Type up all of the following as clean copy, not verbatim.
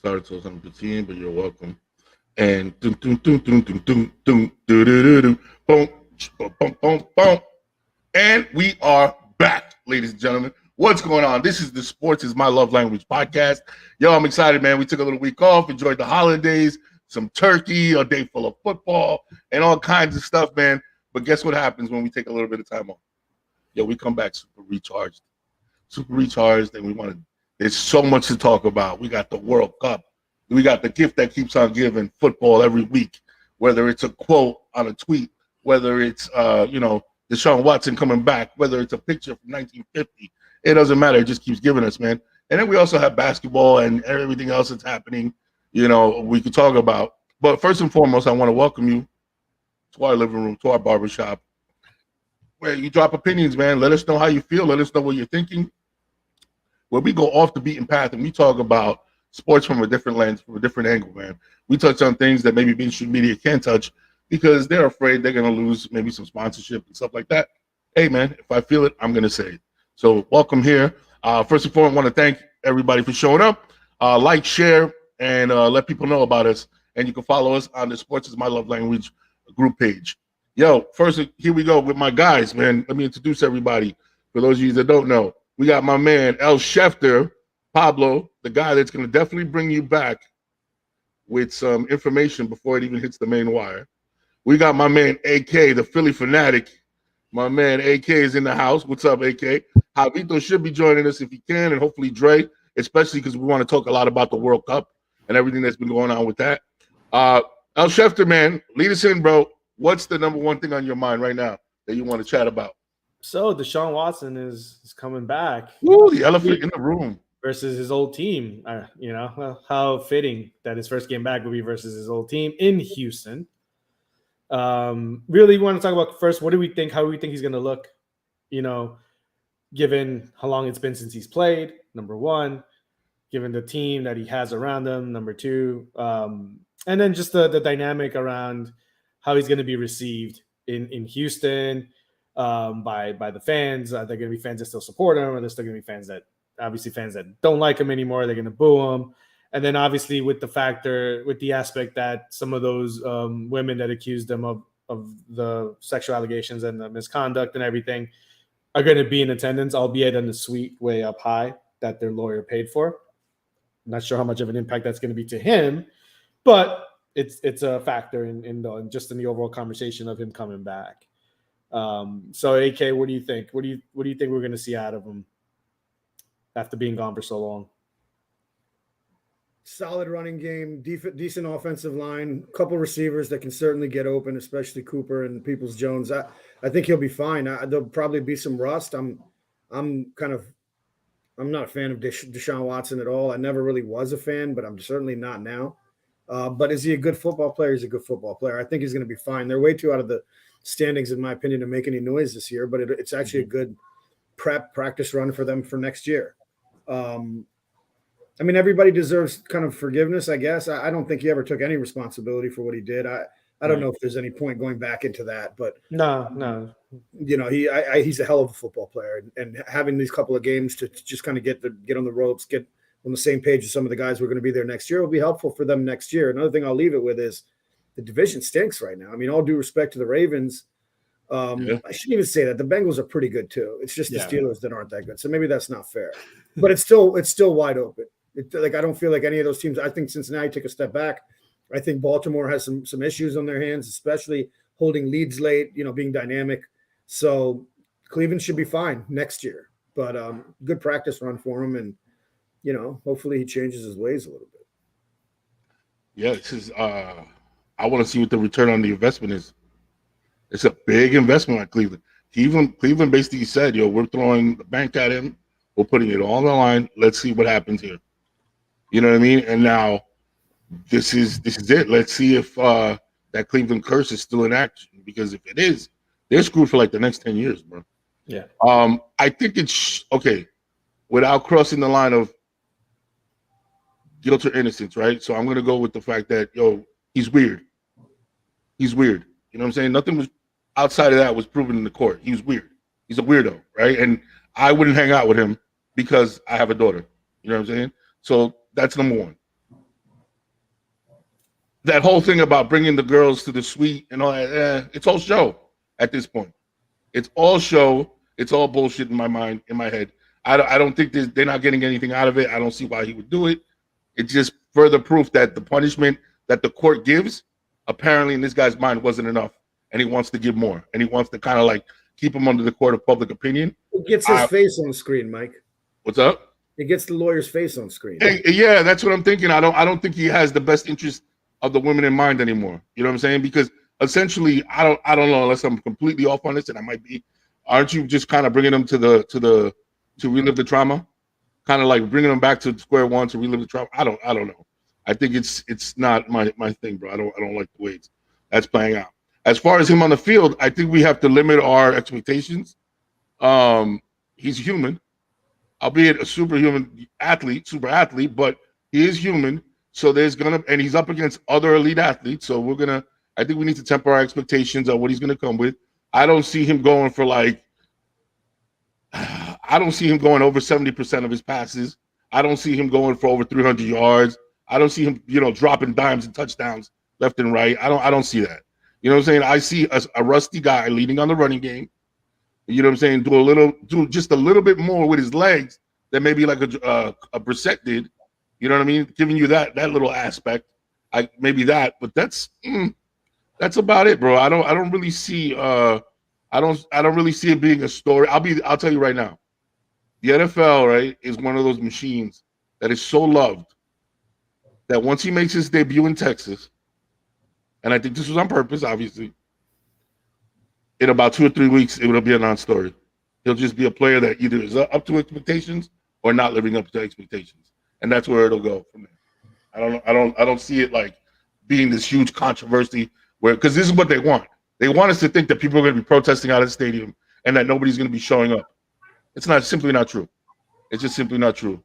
started to some routine, but you're welcome. And boom, boom, boom, boom, boom. And we are back, ladies and gentlemen. What's going on? This is the Sports is My Love Language podcast. Yo, I'm excited, man. We took a little week off, enjoyed the holidays, some turkey, a day full of football, and all kinds of stuff, man. But guess what happens when we take a little bit of time off? Yo, we come back super recharged, and we want to. There's so much to talk about. We got the World Cup. We got the gift that keeps on giving, football every week. Whether it's a quote on a tweet, whether it's Deshaun Watson coming back, whether it's a picture from 1950, it doesn't matter. It just keeps giving us, man. And then we also have basketball and everything else that's happening. We could talk about. But first and foremost, I want to welcome you to our living room, to our barbershop, where you drop opinions, man. Let us know how you feel. Let us know what you're thinking. Where we go off the beaten path and we talk about sports from a different lens, from a different angle, man. We touch on things that maybe mainstream media can't touch because they're afraid they're going to lose maybe some sponsorship and stuff like that. Hey, man, if I feel it, I'm going to say it. So welcome here. First and foremost, I want to thank everybody for showing up. Like, share, and let people know about us. And you can follow us on the Sports is My Love Language group page. Yo, first, here we go with my guys, man. Let me introduce everybody. For those of you that don't know, we got my man, El Schefter, Pablo, the guy that's going to definitely bring you back with some information before it even hits the main wire. We got my man, AK, the Philly fanatic. My man, AK, is in the house. What's up, AK? Javito should be joining us if he can, and hopefully Dre, especially because we want to talk a lot about the World Cup and everything that's been going on with that. El Schefter, man, lead us in, bro. What's the number one thing on your mind right now that you want to chat about? So Deshaun Watson is coming back. Ooh, the elephant in the room. Versus his old team. How fitting that his first game back will be versus his old team in Houston. Really want to talk about first, what do we think, how do we think he's going to look, given how long it's been since he's played, number one, given the team that he has around him, number two, and then just the dynamic around how he's going to be received in Houston by the fans. Are there going to be fans that still support him, or are there still going to be fans that don't like him anymore? They're going to boo him. And then obviously with the aspect that some of those women that accused him of the sexual allegations and the misconduct and everything are going to be in attendance, albeit in the suite way up high that their lawyer paid for. I'm not sure how much of an impact that's going to be to him, but it's a factor in the overall conversation of him coming back. So AK, what do you think? What do you think we're going to see out of him after being gone for so long? Solid running game, decent offensive line, couple receivers that can certainly get open, especially Cooper and Peoples-Jones. I think he'll be fine. There'll probably be some rust. I'm not a fan of Deshaun Watson at all. I never really was a fan, but I'm certainly not now. But is he a good football player? He's a good football player. I think he's going to be fine. They're way too out of the standings, in my opinion, to make any noise this year, but it's actually a good practice run for them for next year. Everybody deserves kind of forgiveness, I guess. I don't think he ever took any responsibility for what he did. I don't know if there's any point going back into that, but no. He's a hell of a football player, and having these couple of games to just kind of get on the ropes, get on the same page as some of the guys who are going to be there next year will be helpful for them next year. Another thing I'll leave it with is the division stinks right now. All due respect to the Ravens. I shouldn't even say that. The Bengals are pretty good too. It's just the Steelers that aren't that good. So maybe that's not fair. But it's still wide open. I don't feel like any of those teams. I think Cincinnati took a step back. I think Baltimore has some issues on their hands, especially holding leads late, being dynamic. So Cleveland should be fine next year. But good practice run for him, and hopefully he changes his ways a little bit. Yeah, this is I want to see what the return on the investment is. It's a big investment on Cleveland. Cleveland basically said, we're throwing the bank at him. We're putting it all on the line. Let's see what happens here. You know what I mean? And now this is it. Let's see if that Cleveland curse is still in action. Because if it is, they're screwed for like the next 10 years, bro. Yeah. I think it's okay without crossing the line of guilt or innocence, right? So I'm gonna go with the fact that he's weird. He's weird. You know what I'm saying? Nothing was outside of that was proven in the court. He was weird. He's a weirdo, right? And I wouldn't hang out with him because I have a daughter. You know what I'm saying? So that's number one. that whole thing about bringing the girls to the suite and all that, it's all show at this point. It's all show. It's all bullshit in my mind, in my head. I don't think they're not getting anything out of it. I don't see why he would do it. It's just further proof that the punishment that the court gives, apparently in this guy's mind, wasn't enough, and he wants to give more, and he wants to kind of like keep him under the court of public opinion. It gets his face on the screen, Mike. What's up? It gets the lawyer's face on screen. Yeah, that's what I'm thinking. I don't think he has the best interest of the women in mind anymore. You know what I'm saying? Because essentially, I don't know, unless I'm completely off on this, and I might be. Aren't you just kind of bringing them to relive the trauma? Kind of like bringing them back to square one to relive the trauma. I don't know. I think it's not my thing, bro. I don't like the way that's playing out. As far as him on the field, I think we have to limit our expectations. He's human, albeit a super athlete, but he is human. So and he's up against other elite athletes. So I think we need to temper our expectations on what he's gonna come with. I don't see him going for I don't see him going over 70% of his passes. I don't see him going for over 300 yards. I don't see him, dropping dimes and touchdowns left and right. I don't see that. You know what I'm saying? I see a rusty guy leading on the running game. You know what I'm saying? Do just a little bit more with his legs than maybe like a Brissett did. You know what I mean? Giving you that little aspect. Maybe that, but that's about it, bro. I don't really see I don't really see it being a story. I'll tell you right now. The NFL, right, is one of those machines that is so loved that once he makes his debut in Texas, and I think this was on purpose, obviously, in about 2 or 3 weeks, it will be a non-story. He'll just be a player that either is up to expectations or not living up to expectations, and that's where it'll go from there. I don't see it like being this huge controversy because this is what they want. They want us to think that people are going to be protesting out of the stadium and that nobody's going to be showing up. It's simply not true. It's just simply not true.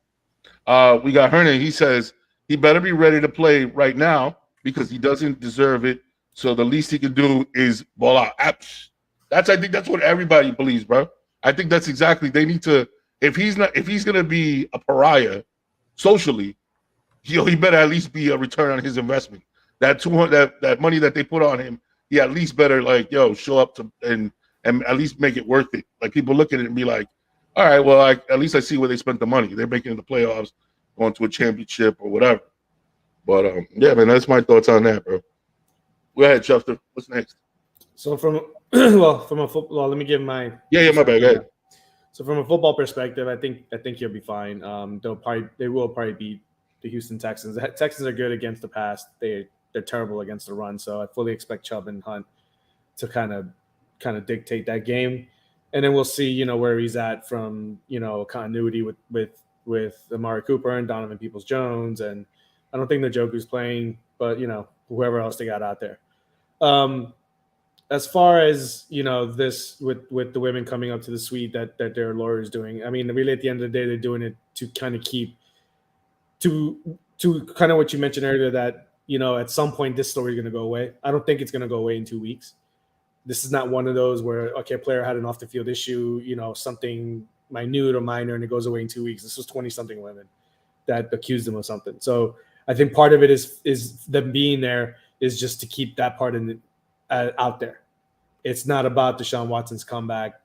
We got Hernan. He says he better be ready to play right now because he doesn't deserve it. So the least he can do is ball out. I think that's what everybody believes, bro. I think that's exactly. They need to. If he's going to be a pariah socially, he better at least be a return on his investment. That that money that they put on him, he at least better show up and at least make it worth it. Like people look at it and be like, all right, well, at least I see where they spent the money. They're making the playoffs, going to a championship or whatever. But yeah, man, that's my thoughts on that, bro. Go ahead, Schefter. What's next? So from a football, let me give my my bad. Go ahead. So from a football perspective, I think he'll be fine. They will probably beat the Houston Texans. The Texans are good against the pass. They're terrible against the run. So I fully expect Chubb and Hunt to kind of dictate that game. And then we'll see, where he's at from, continuity with Amari Cooper and Donovan Peoples-Jones. And I don't think Njoku's playing, but, whoever else they got out there. As far as, this with the women coming up to the suite that their lawyer's doing, I mean, really at the end of the day, they're doing it to kind of keep to kind of what you mentioned earlier that, at some point this story is going to go away. I don't think it's going to go away in 2 weeks. This is not one of those where, okay, a player had an off-the-field issue, something minute or minor, and it goes away in 2 weeks. This was 20-something women that accused him of something. So I think part of it is them being there is just to keep that part out there. It's not about Deshaun Watson's comeback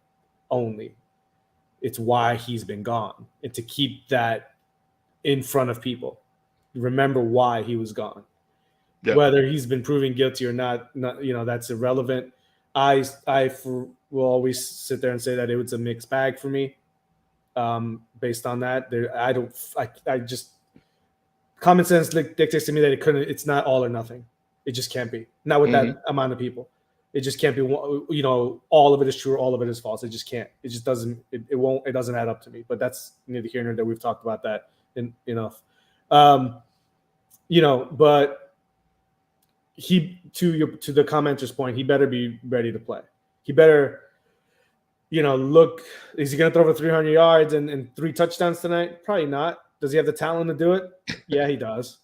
only. It's why he's been gone, and to keep that in front of people. Remember why he was gone. Yeah. Whether he's been proven guilty or not, that's irrelevant. I will always sit there and say that it was a mixed bag for me. Based on that, I just common sense dictates to me that it's not all or nothing. It just can't be. Not with that amount of people. It just can't be. All of it is true, or all of it is false. It just can't. It just doesn't. It won't. It doesn't add up to me. But that's neither here nor there. We've talked about that enough. But he to the commenter's point, he better be ready to play. He better, look. Is he going to throw for 300 yards and 3 touchdowns tonight? Probably not. Does he have the talent to do it? Yeah, he does.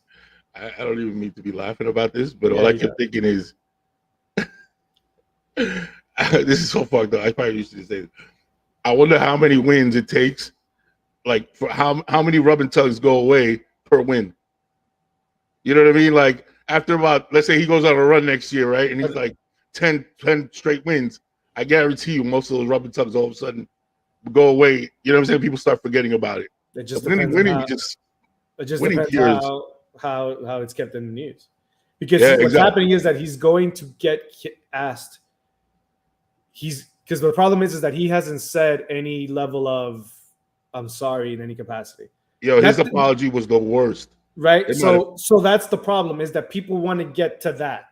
I don't even mean to be laughing about this, but all I kept thinking is, this is so fucked up. I probably used to say this. I wonder how many wins it takes, for how many rub and tugs go away per win. You know what I mean? Like, after about, let's say he goes on a run next year, right? And he's like 10 straight wins. I guarantee you most of those rubber tubs all of a sudden go away. You know what I'm saying? People start forgetting about it. It just winning, depends winning depends peers. how it's kept in the news. Because Yeah, what's happening is that he's going to get asked. Because the problem is that he hasn't said any level of "I'm sorry" in any capacity. Yo, his apology was the worst. Right. So that's the problem, is that people want to get to that.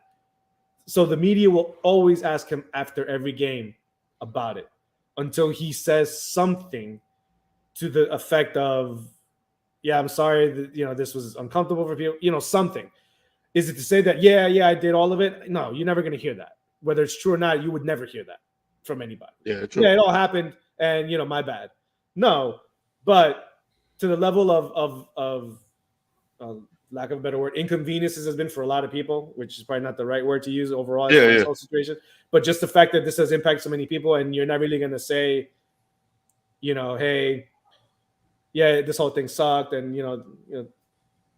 So the media will always ask him after every game about it until he says something to the effect of, "Yeah, I'm sorry that, this was uncomfortable for people," something. Is it to say that, yeah, I did all of it? No, you're never going to hear that. Whether it's true or not, you would never hear that from anybody. Yeah, true. Yeah, it all happened, and my bad. No, but to the level of lack of a better word, inconveniences has been for a lot of people, which is probably not the right word to use overall in this whole situation. But just the fact that this has impacted so many people, and you're not really going to say, hey, yeah, this whole thing sucked, and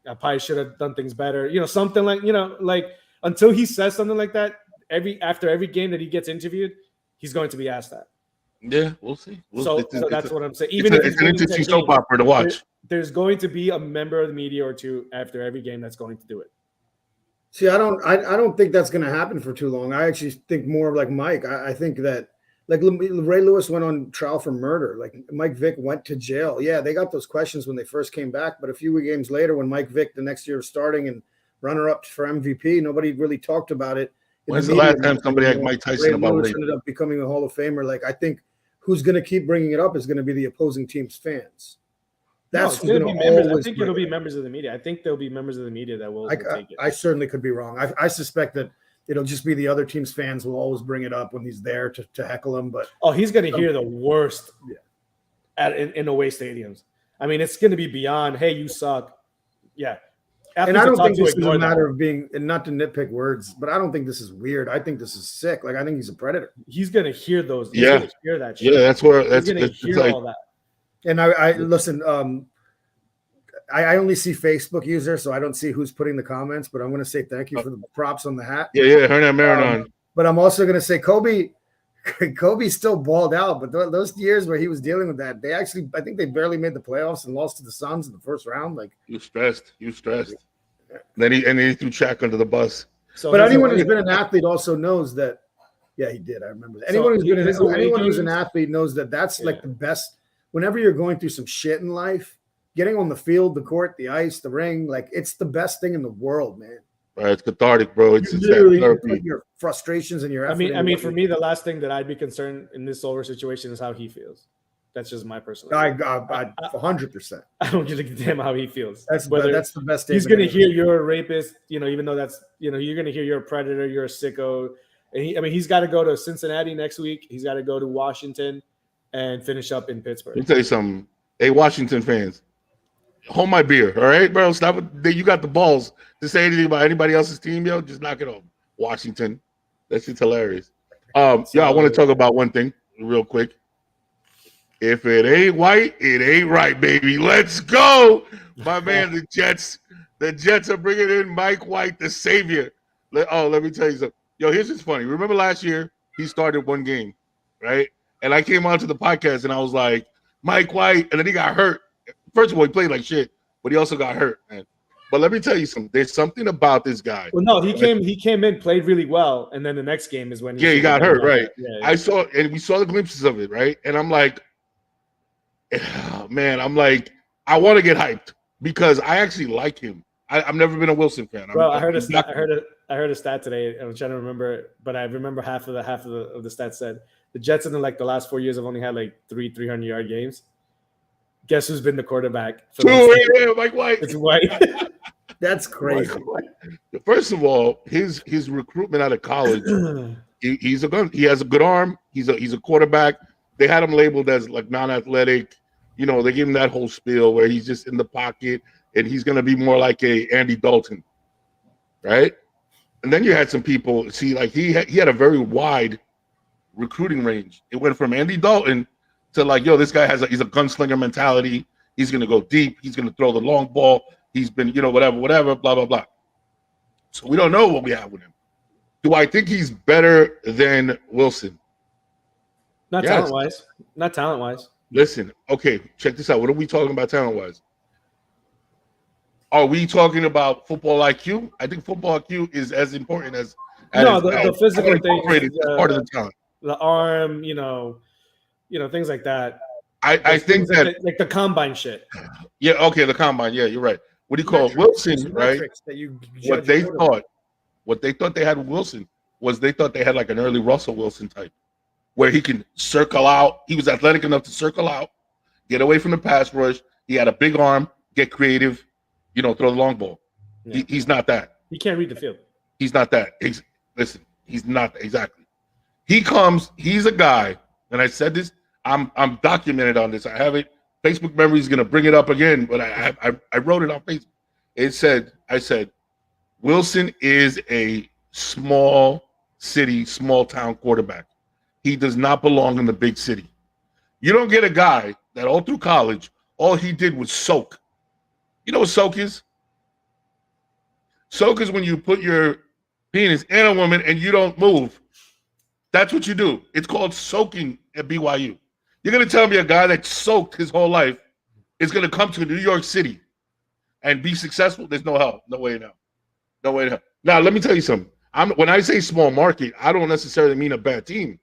I probably should have done things better. Something like, like until he says something like that, after every game that he gets interviewed, he's going to be asked that. Yeah, we'll see. So that's what I'm saying. Even if it's an interesting soap opera to watch. There's going to be a member of the media or two after every game that's going to do it. See, I don't think that's going to happen for too long. I actually think more like Mike. I think that like Ray Lewis went on trial for murder. Like Mike Vick went to jail. Yeah, they got those questions when they first came back, but a few games later, when Mike Vick the next year was starting and runner-up for MVP, nobody really talked about it. When's the last time somebody like Mike Tyson about Ray Lewis ended up becoming a Hall of Famer? Like I think who's going to keep bringing it up is going to be the opposing team's fans. That's going to be members. I think it'll be members of the media. I think there'll be members of the media that will take it. I certainly could be wrong. I suspect that it'll just be the other team's fans will always bring it up when he's there to heckle him. But he's going to hear the worst in away stadiums. I mean, it's going to be beyond, "Hey, you suck." Yeah. And I don't think this is a matter of being, and not to nitpick words, but I don't think this is weird. I think this is sick. Like I think he's a predator. He's going to hear those. He's going to hear that shit. Yeah, that's where he's going to hear all that. And I listen. I only see Facebook users, so I don't see who's putting the comments. But I'm going to say thank you for the props on the hat. Yeah, Hernan Marinon. But I'm also going to say Kobe still balled out. But those years where he was dealing with that, I think they barely made the playoffs and lost to the Suns in the first round. Like you stressed. Then he threw Shaq under the bus. So, but anyone who's been an athlete also knows that. Yeah, he did. I remember that. Anyone who's an athlete knows that that's like the best. Whenever you're going through some shit in life, getting on the field, the court, the ice, the ring, like it's the best thing in the world, man. Right, it's cathartic, bro. It's literally put your frustrations and your effort. I mean, for me, the last thing that I'd be concerned in this over situation is how he feels. That's just my personal. I 100%. I don't give a damn how he feels. That's the best. He's going to hear you're a rapist, even though that's, you're going to hear you're a predator, you're a sicko. And he's got to go to Cincinnati next week. He's got to go to Washington and finish up in Pittsburgh. Let me tell you something. Hey, Washington fans, hold my beer, all right, bro? Stop it. You got the balls to say anything about anybody else's team, yo. Just knock it off. Washington. That shit's hilarious. I want to talk about one thing real quick. If it ain't white, it ain't right, baby. Let's go. My man, the Jets. The Jets are bringing in Mike White, the savior. Let me tell you something. Yo, here's what's funny. Remember last year, he started one game, right? And I came onto the podcast and I was like, Mike White, and then he got hurt. First of all, he played like shit, but he also got hurt, man. But let me tell you something. There's something about this guy. Well, no, he came in, played really well, and then the next game is when he got hurt, right? Yeah. We saw the glimpses of it, right? And I'm like, man, I want to get hyped because I actually like him. I've never been a Wilson fan. Bro, I heard a stat today. I'm trying to remember it, but I remember half of the stat said the Jets in the last 4 years have only had like 300-yard games. Guess who's been the quarterback? Mike White. It's White. That's crazy. First of all, his recruitment out of college, he's a gun. He has a good arm. He's a quarterback. They had him labeled as like non-athletic. They gave him that whole spiel where he's just in the pocket and he's going to be more like a Andy Dalton, right? And then you had some people see like he had a very wide recruiting range. It went from Andy Dalton to like, yo, this guy he's a gunslinger mentality. He's going to go deep. He's going to throw the long ball. He's been, whatever, blah, blah, blah. So we don't know what we have with him. Do I think he's better than Wilson? Not Yes. talent-wise. Not talent-wise. Listen, okay, check this out. What are we talking about talent-wise? Are we talking about football IQ? I think football IQ is as important as No, the physical things, as part of the talent. the arm, things like that. I Those think things that like the combine shit. yeah, okay, the combine. Yeah, you're right. What do you call it? Wilson, right? That you What they thought they had with Wilson was they thought they had like an early Russell Wilson type, where he can circle out. He was athletic enough to circle out, get away from the pass rush. He had a big arm, get creative, throw the long ball. Yeah. He's not that. He can't read the field. He's not that. Listen, he's not exactly. He's a guy, and I said this. I'm documented on this. I have it. Facebook Memory is gonna bring it up again, but I wrote it on Facebook. I said, Wilson is a small city, small town quarterback. He does not belong in the big city. You don't get a guy that all through college, all he did was soak. You know what soak is? Soak is when you put your penis in a woman and you don't move. That's what you do. It's called soaking at BYU. You're going to tell me a guy that soaked his whole life is going to come to New York City and be successful? There's no hell. No way in hell. No way in hell. Now, let me tell you something. When I say small market, I don't necessarily mean a bad team.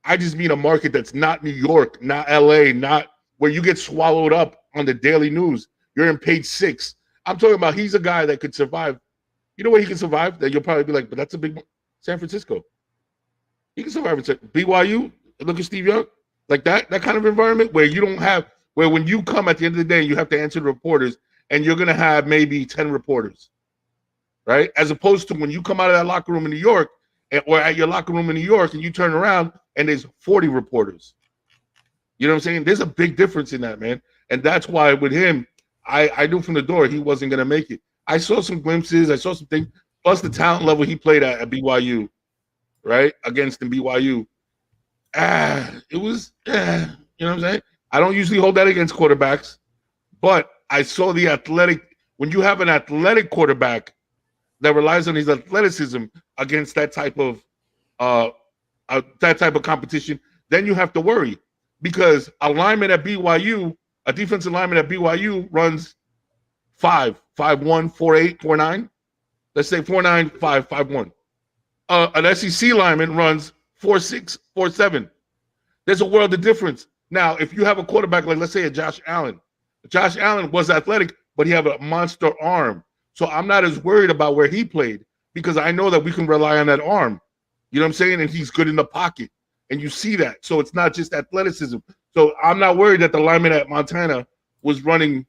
I just mean a market that's not New York, not LA, not where you get swallowed up on the daily news. You're in page 6. I'm talking about he's a guy that could survive. You know where he can survive? That you'll probably be like, but that's a big San Francisco. He can survive in BYU. Look at Steve Young. Like that kind of environment where you don't have, where when you come at the end of the day, you have to answer the reporters and you're going to have maybe 10 reporters, right? As opposed to when you come out of that locker room in New York or at your locker room in New York and you turn around and there's 40 reporters. You know what I'm saying? There's a big difference in that, man. And that's why with him, I knew from the door he wasn't going to make it. I saw some glimpses. I saw some things, plus the talent level he played at BYU, right? Against BYU. It was, you know what I'm saying? I don't usually hold that against quarterbacks, but I saw the athletic. When you have an athletic quarterback that relies on his athleticism against that type of competition, then you have to worry because a lineman at BYU, a defensive lineman at BYU runs 5'1", 4'8", 4'9". Let's say 4'9", 5'1". An SEC lineman runs 4'6", 4'7". There's a world of difference. Now, if you have a quarterback like, let's say, a Josh Allen was athletic, but he had a monster arm. So I'm not as worried about where he played because I know that we can rely on that arm. You know what I'm saying? And he's good in the pocket. And you see that. So it's not just athleticism. So I'm not worried that the lineman at Montana was running,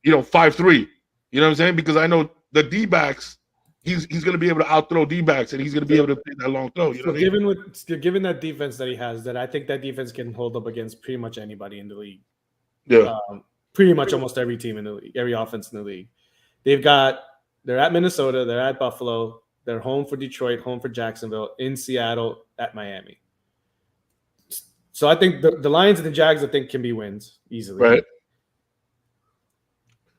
5'3". You know what I'm saying? Because I know the D-backs, he's going to be able to out-throw D-backs, and he's going to be able to take that long throw. You know given that defense that he has, that I think that defense can hold up against pretty much anybody in the league. Yeah. Pretty much almost every team in the league, every offense in the league. They're at Minnesota, they're at Buffalo, they're home for Detroit, home for Jacksonville, in Seattle, at Miami. So I think the Lions and the Jags, I think, can be wins easily. Right.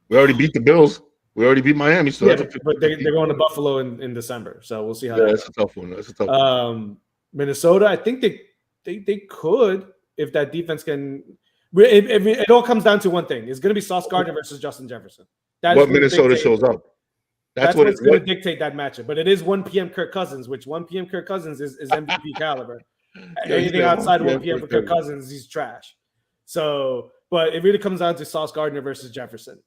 We already beat the Bills. We already beat Miami. So but they're going to Buffalo in December. So we'll see how that's a tough one. That's a tough one. Minnesota, I think they could, if that defense can. It all comes down to one thing. It's going to be Sauce Gardner versus Justin Jefferson. That's what Minnesota shows up. That's what's going to dictate that matchup. But it is 1 p.m. Kirk Cousins, which 1 p.m. Kirk Cousins is MVP caliber. Anything outside 1 p.m. for Kirk Cousins, he's trash. So, but it really comes down to Sauce Gardner versus Jefferson.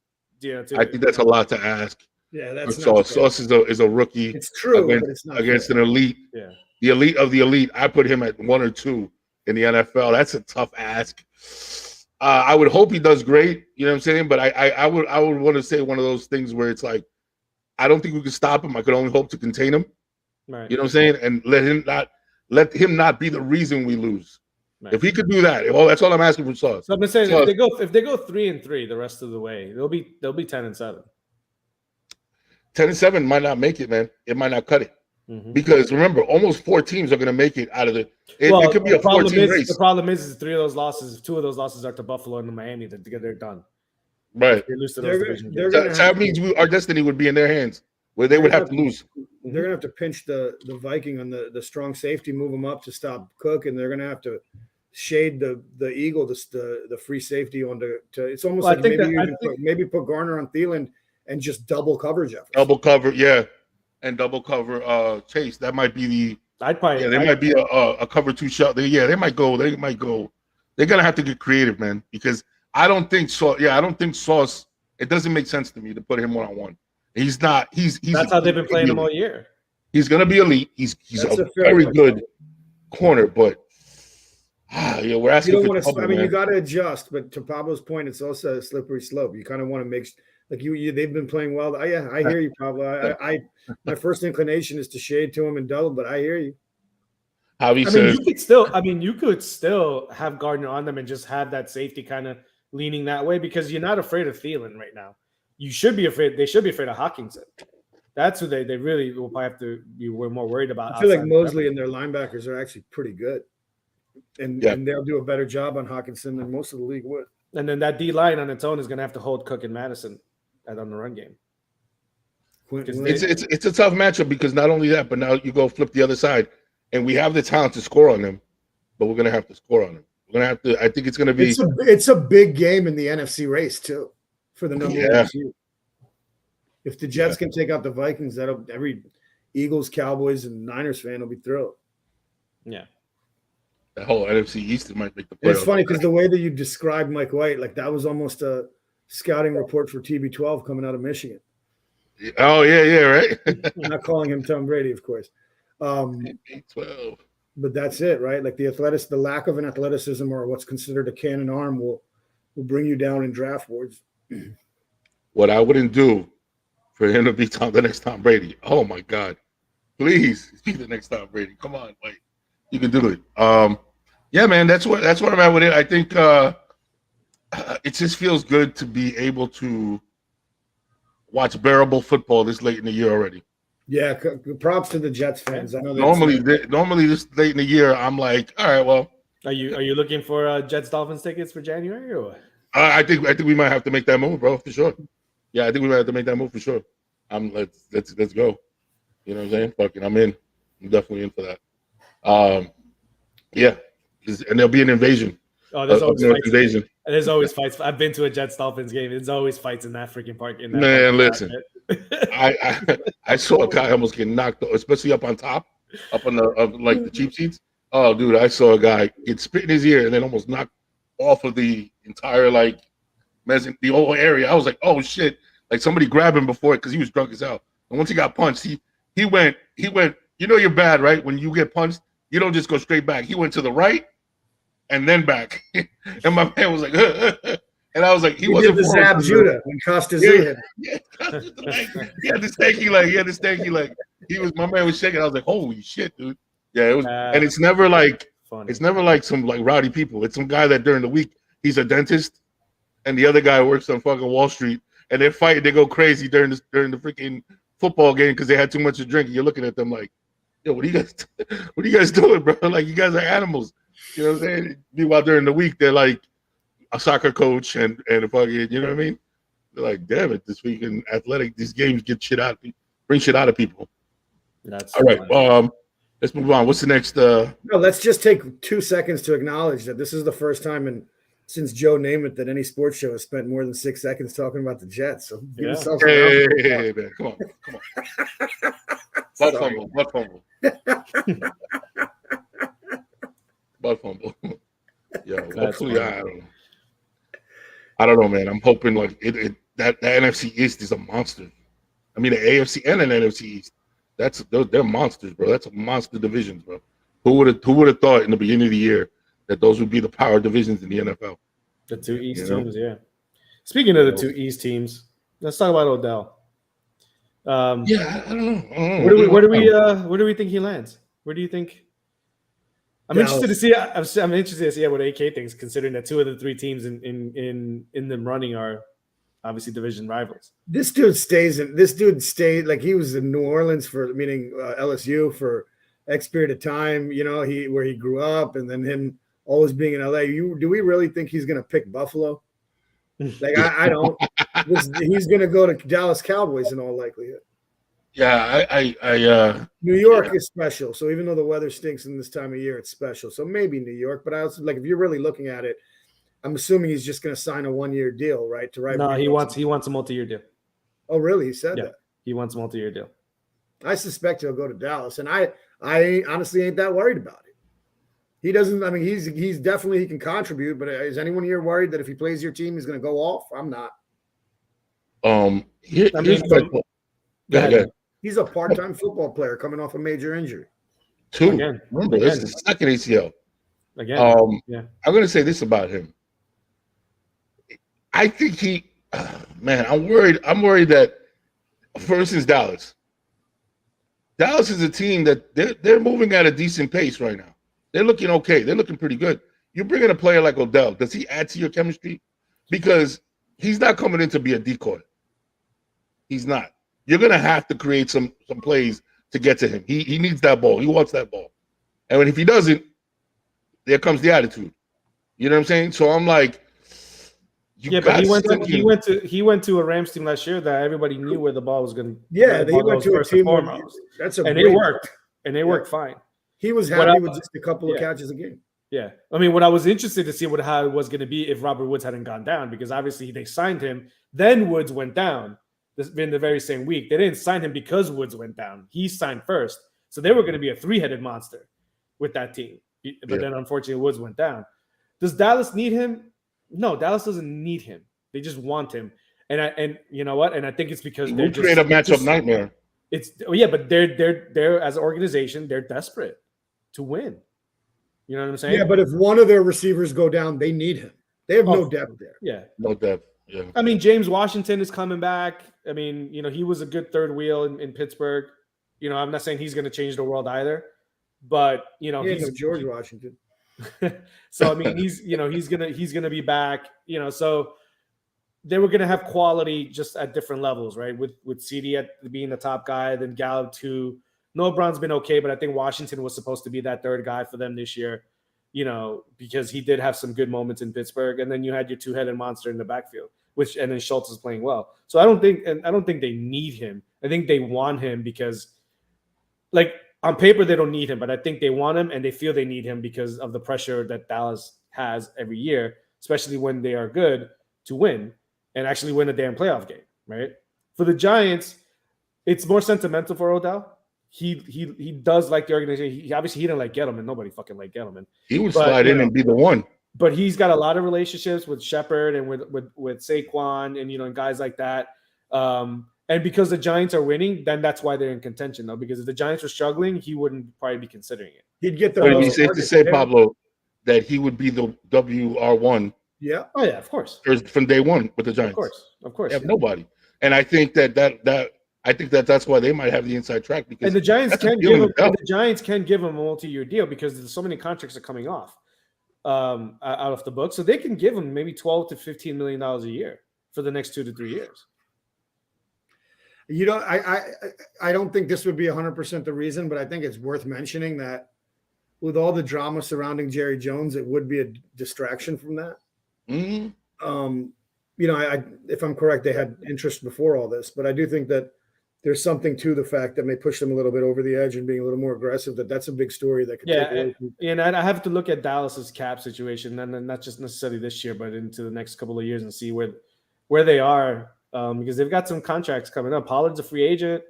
I think that's a lot to ask. Yeah, that's Sauce is a rookie. It's true against an elite. Yeah, the elite of the elite. I put him at 1 or 2 in the NFL. That's a tough ask. I would hope he does great. You know what I'm saying? But I would want to say one of those things where it's like, I don't think we can stop him. I could only hope to contain him. Right. You know what I'm saying? And let him not be the reason we lose. Right. If he could do that, that's all I'm asking for Sauce. So I'm saying if they go 3-3 the rest of the way, they'll be 10-7. 10-7 might not make it, man. It might not cut it. Mm-hmm. Because remember, almost 4 teams are going to make it out of it. It could be a 4-team race. The problem is 3 of those losses, 2 of those losses are to Buffalo and to Miami. They're done. Right. They lose to those division games. That means our destiny would be in their hands. where they would have to lose. They're gonna have to pinch the Viking on the strong safety, move him up to stop Cook, and they're gonna have to shade the Eagle, the free safety onto. It's almost like maybe put Garner on Thielen and just double cover Jefferson. Double cover, yeah, and double cover Chase. That might be the. Might be a cover 2 shot. They might go. They're gonna have to get creative, man, because I don't think Sauce. It doesn't make sense to me to put him 1-on-1. He's not. That's how they've been playing him all year. He's gonna be elite. He's a very good corner, but we're asking. You don't want to. I mean, you got to adjust. But to Pablo's point, it's also a slippery slope. You kind of want to make like they've been playing well. I hear you, Pablo. My first inclination is to shade to him and double, but I hear you. Javi says, you could still have Gardner on them and just have that safety kind of leaning that way because you're not afraid of Thielen right now. You should be afraid. They should be afraid of Hockenson. That's who they really will probably have to be more worried about. I feel like Mosley and their linebackers are actually pretty good, and they'll do a better job on Hockenson than most of the league would. And then that D line on its own is going to have to hold Cook and Madison on the run game. It's a tough matchup because not only that, but now you go flip the other side, and we have the talent to score on them, but we're going to have to score on them. We're going to have to. I think it's going to be. It's a big game in the NFC race too, for the number one seed. If the Jets can take out the Vikings, every Eagles, Cowboys, and Niners fan will be thrilled. Yeah. That whole NFC East might make the playoffs. It's funny because the way that you described Mike White, like that was almost a scouting report for TB12 coming out of Michigan. Oh, yeah, right? I'm not calling him Tom Brady, of course. TB12. But that's it, right? Like the lack of an athleticism or what's considered a cannon arm will bring you down in draft boards. What I wouldn't do for him to be the next Tom Brady. Oh my God! Please be the next Tom Brady. Come on, wait, you can do it. Yeah, man, that's where I'm at with it. I think it just feels good to be able to watch bearable football this late in the year already. Yeah, props to the Jets fans. I know normally this late in the year, I'm like, all right, well. Are you looking for Jets Dolphins tickets for January or what? I think we might have to make that move, bro, for sure. Yeah, I think we might have to make that move for sure. Let's go. You know what I'm saying? Fucking, I'm in. I'm definitely in for that. Yeah, and there'll be an invasion. Oh, there's always fights. Invasion. There's always fights. I've been to a Jets Dolphins game. There's always fights in that freaking park. Listen, I saw a guy almost get knocked, especially up on top, up on the cheap seats. Oh, dude, I saw a guy get spit in his ear and then almost knocked off of the entire the whole area. I was like, oh shit! Like somebody grabbed him before it because he was drunk as hell. And once he got punched, he went. You know you're bad, right? When you get punched, you don't just go straight back. He went to the right and then back. And my man was like, and I was like, he wasn't the Zab Judah when Costa Zia. Yeah, he had this stanky leg. My man was shaking. I was like, holy shit, dude. Yeah, it was, and it's never like funny. It's never like some rowdy people. It's some guy that during the week he's a dentist, and the other guy works on fucking Wall Street, and they're fighting. They go crazy during the freaking football game because they had too much to drink. And you're looking at them like, yo, what are you guys doing, bro? Like you guys are animals. You know what I'm saying? Meanwhile, during the week they're like a soccer coach and a fucking, you know what I mean? They're like, damn it, this week in athletic, these games bring shit out of people. That's all right. Funny. Let's move on. What's the next? No, let's just take 2 seconds to acknowledge that this is the first time since Joe Namath that any sports show has spent more than 6 seconds talking about the Jets. So give yourself hey, man, come on. Butt fumble. Yeah, hopefully I don't know, man. I'm hoping like that the NFC East is a monster. I mean, the AFC and an NFC East. They're monsters, bro. That's a monster divisions, bro. Who would have thought in the beginning of the year that those would be the power divisions in the NFL? The 2 East teams, yeah. Speaking of the 2 East teams, let's talk about Odell. I don't know. Where do we think he lands? Where do you think? I'm interested to see. I'm interested to see what AK thinks, considering that 2 of the 3 teams in the running are obviously division rivals. This dude stayed like he was in New Orleans meaning LSU for X period of time. You know, where he grew up, and then him always being in LA. Do we really think he's going to pick Buffalo? Like I don't. He's going to go to Dallas Cowboys in all likelihood. Yeah, New York is special. So even though the weather stinks in this time of year, it's special. So maybe New York, but I also like if you're really looking at it, I'm assuming he's just going to sign a 1-year deal, right? To ride. No, he wants a multi-year deal. Oh, really? He said that. He wants a multi-year deal. I suspect he'll go to Dallas, and I honestly ain't that worried about it. He doesn't. I mean, he's definitely he can contribute, but is anyone here worried that if he plays your team, he's going to go off? I'm not. He's a part-time football player coming off a major injury. Remember, this is the second ACL. I'm going to say this about him. I think I'm worried. I'm worried that, for instance, Dallas. Dallas is a team that they're moving at a decent pace right now. They're looking okay. They're looking pretty good. You bring in a player like Odell. Does he add to your chemistry? Because he's not coming in to be a decoy. He's not. You're going to have to create some plays to get to him. He needs that ball. He wants that ball. And if he doesn't, there comes the attitude. You know what I'm saying? So I'm like, but he went to a Rams team last year that everybody knew where the ball was going. Yeah, he went to a team it worked, and it worked fine. He was happy with just a couple of catches a game. Yeah, I mean, what I was interested to see how it was going to be if Robert Woods hadn't gone down, because obviously they signed him, then Woods went down in the very same week. They didn't sign him because Woods went down. He signed first, so they were going to be a three-headed monster with that team. But then unfortunately Woods went down. Does Dallas need him? No, Dallas doesn't need him. They just want him. And you know what? And I think it's because they're create a matchup nightmare. But they're as an organization, they're desperate to win. You know what I'm saying? Yeah, but if one of their receivers go down, they need him. They have no depth there. Yeah. No depth. Yeah. I mean, James Washington is coming back. I mean, he was a good third wheel in Pittsburgh. I'm not saying he's going to change the world either, but he's George Washington. So I mean, he's gonna be back. So they were gonna have quality just at different levels, right? With CD being the top guy, then Gallup too. Noah Brown's been okay, but I think Washington was supposed to be that third guy for them this year. Because he did have some good moments in Pittsburgh, and then you had your two-headed monster in the backfield, and then Schultz is playing well. So I don't think they need him. I think they want him because, like, on paper they don't need him, but I think they want him and they feel they need him because of the pressure that Dallas has every year, especially when they are good, to win and actually win a damn playoff game, right? For the Giants, it's more sentimental for Odell. He does like the organization. He didn't like Gettleman. Nobody fucking liked Gettleman. He would slide in and be the one. But he's got a lot of relationships with Shepard and with Saquon and and guys like that. And because the Giants are winning, then that's why they're in contention, though. Because if the Giants were struggling, he wouldn't probably be considering it. He'd get the. But it'd be safe to say, Pablo, that he would be the WR1. Yeah. Oh yeah, of course. From day one with the Giants. Of course. They have nobody, and I think that's why they might have the inside track because the Giants can give him a multi-year deal because there's so many contracts are coming off out of the book, so they can give him maybe $12 to $15 million a year for the next 2 to 3 years. I don't think this would be 100% the reason, but I think it's worth mentioning that with all the drama surrounding Jerry Jones, it would be a distraction from that. Mm-hmm. If I'm correct, they had interest before all this, but I do think that there's something to the fact that may push them a little bit over the edge and being a little more aggressive. That's a big story that could take away from. And I have to look at Dallas's cap situation, and not just necessarily this year, but into the next couple of years and see where they are. Because they've got some contracts coming up. Pollard's a free agent.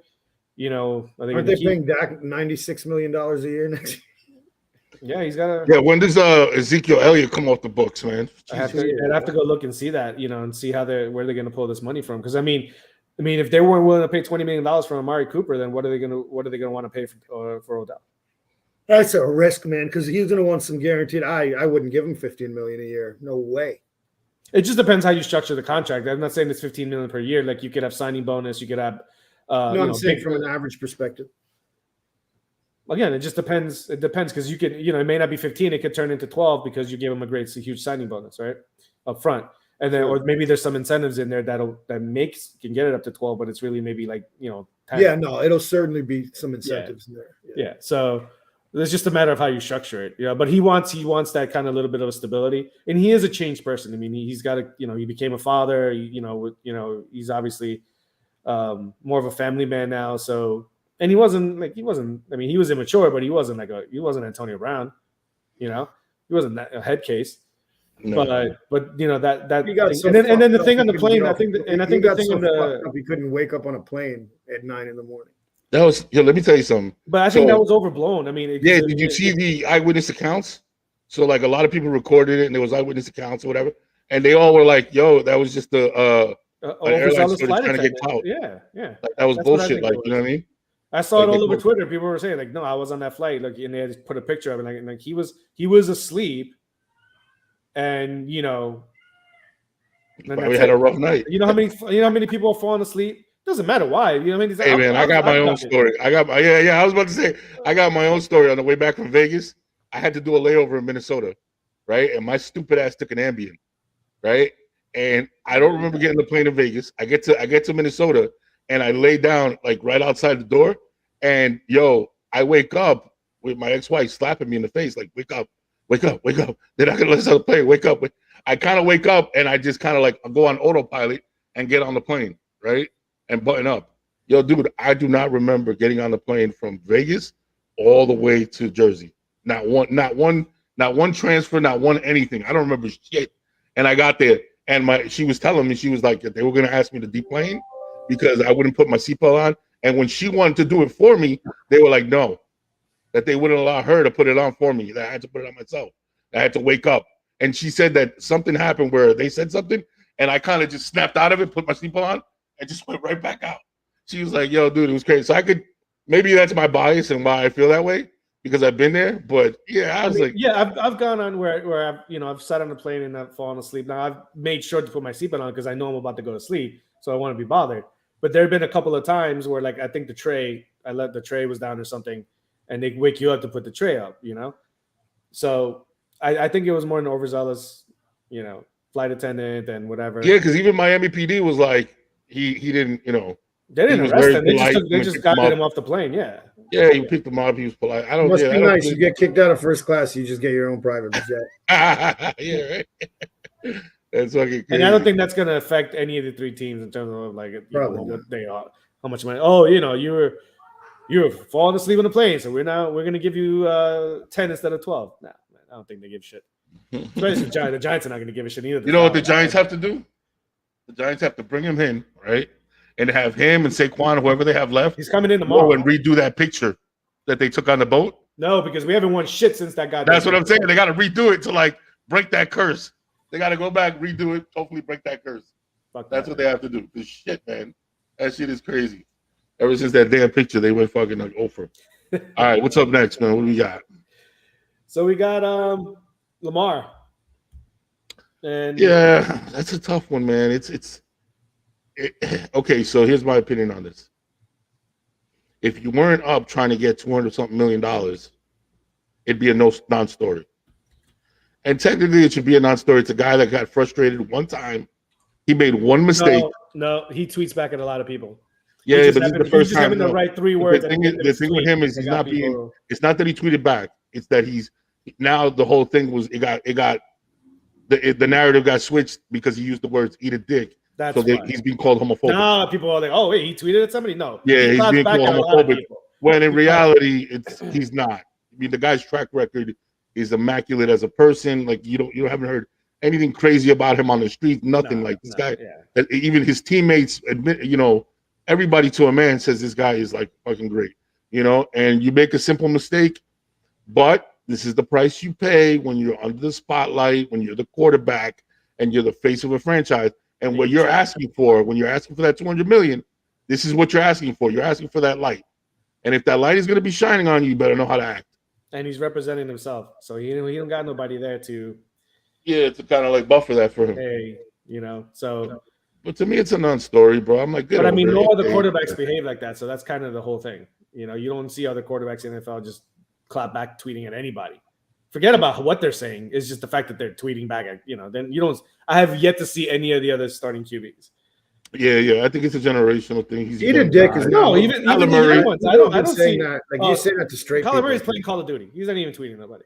Aren't they paying Dak $96 million a year next year? Yeah, he's got a. Yeah, when does Ezekiel Elliott come off the books, man? I'd have to go look and see that, and see where they're going to pull this money from. Because I mean, if they weren't willing to pay $20 million for Amari Cooper, then what are they going to want to pay for Odell? That's a risk, man. Because he's going to want some guaranteed. I wouldn't give him $15 million a year. No way. It just depends how you structure the contract. I'm not saying it's $15 million per year. Like you could have signing bonus, you could have. I'm saying from an average perspective. Again, it just depends. It depends because you could, it may not be 15. It could turn into 12 because you give them a huge signing bonus, right, up front, and then or maybe there's some incentives in there that can get it up to 12, but it's really maybe like 10. Yeah, no, it'll certainly be some incentives in there. Yeah. So it's just a matter of how you structure it, But he wants that kind of little bit of a stability, and he is a changed person. I mean, he's got he became a father. He's obviously more of a family man now. So, and he wasn't. I mean, he was immature, but he wasn't Antonio Brown. You know, he wasn't a head case. No. But you know that He got thing. so and then the fucked thing up on the he plane. couldn't I get think off- and I he think the got thing so on the. fucked up he couldn't wake up on a plane at 9 a.m. That was here. Let me tell you something. But I think So- that was overblown. I mean, Yeah, did you see the eyewitness accounts? So like a lot of people recorded it, and there was eyewitness accounts or whatever, and they all were like, "Yo, that was just an airline overzealous sort of flight trying to get attendant. clout. Yeah. Like, that was That's what I bullshit. think Like, it you know what I mean? I saw Like, it they all over go- Twitter. People were saying like, "No, I was on that flight." Like, and they just put a picture of it. Like he was asleep, and you know, and Probably that's had a it. rough night. You know how many people are falling asleep? Doesn't matter why. You know what I mean? Hey man, I got my own I've done it. story. I was about to say I got my own story on the way back from Vegas. I had to do a layover in Minnesota, right? And my stupid ass took an Ambien, right? And I don't remember getting the plane to Vegas. I get to Minnesota, and I lay down like right outside the door, and I wake up with my ex-wife slapping me in the face, like, wake up, wake up, wake up. They're not gonna let us on the plane. Wake up. I kind of wake up, and I just kind of like go on autopilot and get on the plane, right? And button up. Yo, dude, I do not remember getting on the plane from Vegas all the way to Jersey. Not one transfer, not one anything. I don't remember shit. And I got there, and she was telling me, she was like, they were gonna ask me to deplane because I wouldn't put my seatbelt on. And when she wanted to do it for me, they were like, no, that they wouldn't allow her to put it on for me. That I had to put it on myself. I had to wake up. And she said that something happened where they said something, and I kind of just snapped out of it, put my seatbelt on, and just went right back out. She was like, yo, dude, it was crazy. So maybe that's my bias and why I feel that way, because I've been there. But yeah, I was like, yeah, I've gone on where I've sat on the plane and I've fallen asleep. Now I've made sure to put my seatbelt on because I know I'm about to go to sleep, so I want to be bothered. But there have been a couple of times where, like, I think I let the tray was down or something, and they wake you up to put the tray up, you know. So I think it was more an overzealous, flight attendant and whatever. yeah, because even Miami PD was like, he didn't, They didn't was arrest very him. They polite just when got picked him him off the plane. Yeah. Yeah, he picked him up. He was polite. I don't. Must yeah, be I don't nice. You think- get kicked out of first class, you just get your own private jet. Yeah, right. That's fucking crazy. And I don't think that's going to affect any of the three teams in terms of like Probably what not. they are, how much money. Oh, you were falling asleep on the plane, so we're going to give you 10 instead of 12. Nah, man, I don't think they give a shit. Especially the Giants. The Giants are not going to give a shit either. You know what the Giants have to do? The Giants have to bring him in, right? And have him and Saquon, whoever they have left, He's coming in go tomorrow. and redo that picture that they took on the boat. No, because we haven't won shit since that guy. That's what I'm saying. They got to redo it to like break that curse. They got to go back, redo it, hopefully break that curse. Fuck That's that. what they have to do. This shit, man. That shit is crazy. Ever since that damn picture, they went fucking like over. All right, what's up next, man? What do we got? So we got Lamar. And Yeah, that's a tough one, man. Okay, so here's my opinion on this. If you weren't up trying to get $200-something million, it'd be a non-story. And technically, it should be a non-story. It's a guy that got frustrated one time. He made one mistake. No, he tweets back at a lot of people. Yeah, but this is the first time. Having to write 3 words. The thing with him is he's not being. It's not that he tweeted back. It's that he's now the whole thing was the narrative got switched because he used the words "eat a dick." That's so he's being called homophobic. Nah, people are like, "Oh, wait, he tweeted at somebody." No, Yeah, he's being back called at a lot of homophobic. people. When in reality, he's not. I mean, the guy's track record is immaculate as a person. Like you haven't heard anything crazy about him on the street. Nothing like this guy. Yeah. Even his teammates admit. Everybody to a man says this guy is like fucking great. And you make a simple mistake, but this is the price you pay when you're under the spotlight, when you're the quarterback, and you're the face of a franchise. And what you're asking for, when you're asking for that $200 million, this is what you're asking for. You're asking for that light. And if that light is going to be shining on you, you better know how to act. And he's representing himself, so he don't got nobody there to. Yeah, to kind of like buffer that for him. Hey, so. But to me, it's a non-story, bro. I'm like, But I mean, no other quarterbacks. quarterbacks behave like that, so that's kind of the whole thing. You don't see other quarterbacks in the NFL just clap back tweeting at anybody. Forget about what they're saying. It's just the fact that they're tweeting back at, then you don't. I have yet to see any of the other starting QBs. Yeah. I think it's a generational thing. He's Eat a dick is No, even Kyler the Murray. young ones. I don't see. that. Like you say that to straight. Kyler people. Murray's playing Call of Duty. He's not even tweeting nobody.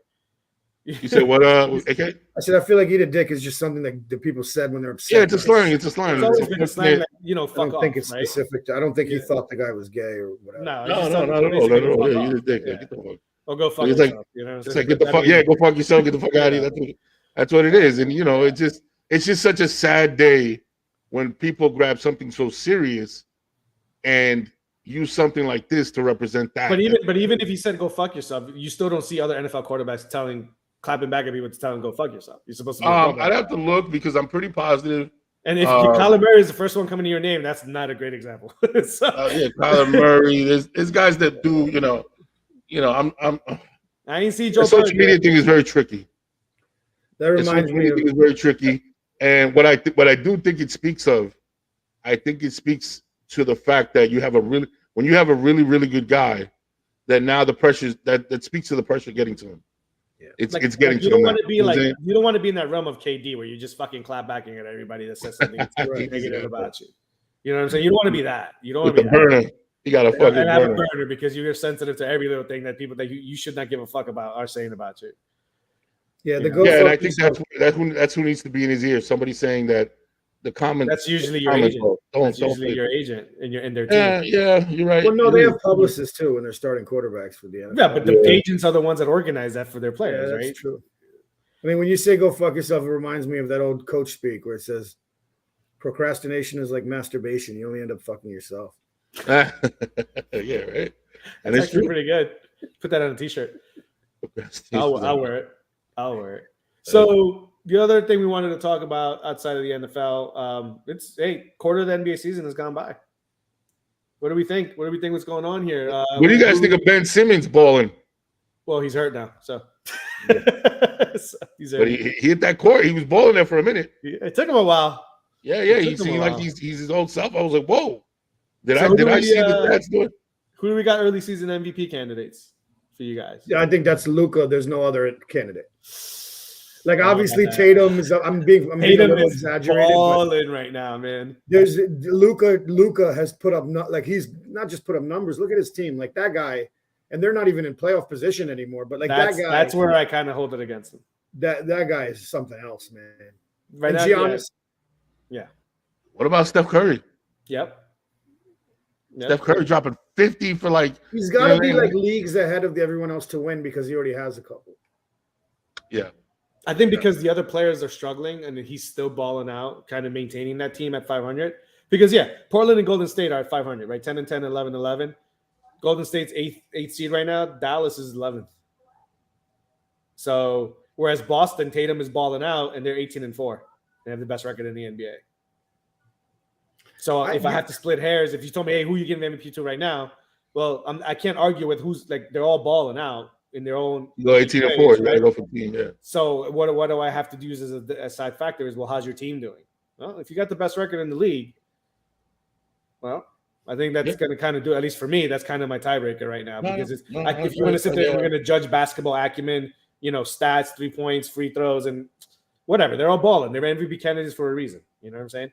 You said what? AK? I said I feel like eat a dick is just something that the people said when they're upset. Yeah, it's a slang. It's a slang. It's always been a slang that, I fuck don't off, think it's right? specific. I don't think he Yeah. thought the guy was gay or whatever. No, No, not at all. Not at all. Yeah, you just dick. Yeah. Get the fuck. Or go fuck It's like- yourself. You know what I'm It's saying? like get the fuck. Yeah, go fuck yourself. Get the fuck out of here. That's what it is. And it's just such a sad day when people grab something so serious and use something like this to represent that. But even if you said go fuck yourself, you still don't see other NFL quarterbacks clapping back at people to tell them go fuck yourself. You're supposed to be I'd have to look because I'm pretty positive. and if Kyler Murray is the first one coming to your name, that's not a great example. So, Yeah, Kyler Murray. There's guys that do. I'm I ain't see Joe the social Burrow media yet. thing is very tricky. That The reminds social me media of thing is very tricky. And what I do think it speaks of, I think it speaks to the fact that when you have a really, really good guy, that now the pressure that speaks to the pressure getting to him. Yeah. It's Like, getting you to don't him. want now. to be You know what I'm like saying? you don't want to be in that realm of KD where you just fucking clap backing at everybody that says something Right. negative about you. You know what I'm saying? You don't want to be that. You don't want With to the be that. burner, you got a fucking And have a burner. burner because you're sensitive to every little thing that people that you should not give a fuck about are saying about you. the Yeah. go Yeah, and fuck I think yourself. that's who needs to be in his ear. Somebody saying that the comment. That's usually your comments, agent. That's don't usually say- your agent in their team. Yeah, you're right. Well, no, It they is. have publicists too when they're starting quarterbacks for the NFL. Yeah, but the Yeah. agents are the ones that organize that for their Yeah, players, that's right? true. I mean, when you say "go fuck yourself," it reminds me of that old coach speak where it says, "Procrastination is like masturbation. You only end up fucking yourself." Yeah, right. And That's it's actually true. pretty good. Put that on a t-shirt. Procrastination. I'll wear it. I'll wear it. So the other thing we wanted to talk about outside of the NFL, quarter of the NBA season has gone by. What do we think? What do we think what's going on here? What do you guys think of Ben Simmons balling? Well, he's hurt now, so, so he's hurt. But he hit that court. He was balling there for a minute. It took him a while. Yeah. It He took him a seemed like while. he's his old self. I was like, whoa. Did So I who do we, see the stats doing? Who do we got early season MVP candidates for you guys? Yeah, I think that's Luca. There's no other candidate. Like Oh, obviously my God. Tatum is. I'm being a Tatum little is exaggerated. But balling right now, man. there's Luca. Luca has put up he's not just put up numbers. Look at his team, like that guy, and they're not even in playoff position anymore. But like That's that guy, that's where I kind of hold it against him. that guy is something else, man. Right And now, Giannis, What about Steph Curry? Yep. Steph Curry dropping 50 for like. he's got to Yeah, be yeah. like leagues ahead of everyone else to win because he already has a couple. Yeah. I think because the other players are struggling and he's still balling out, kind of maintaining that team at 500. Because, Portland and Golden State are at 500, right? 10 and 10, 11 11. Golden State's eighth seed right now. Dallas is 11th. So, whereas Boston, Tatum is balling out and they're 18 and 4. They have the best record in the NBA. So, if I have to split hairs, if you told me, hey, who are you giving MVP to right now? Well, I can't argue with who's like, they're all balling out in their own. You go 18 and 4. You got to go for team. Yeah. So what do I have to use as a side factor is, well, how's your team doing? Well, if you got the best record in the league, well, I think that's going to kind of do, at least for me, that's kind of my tiebreaker right now. Because if you want to sit there and we're going to judge basketball acumen, stats, 3 points, free throws, and whatever, they're all balling. They're MVP candidates for a reason. You know what I'm saying?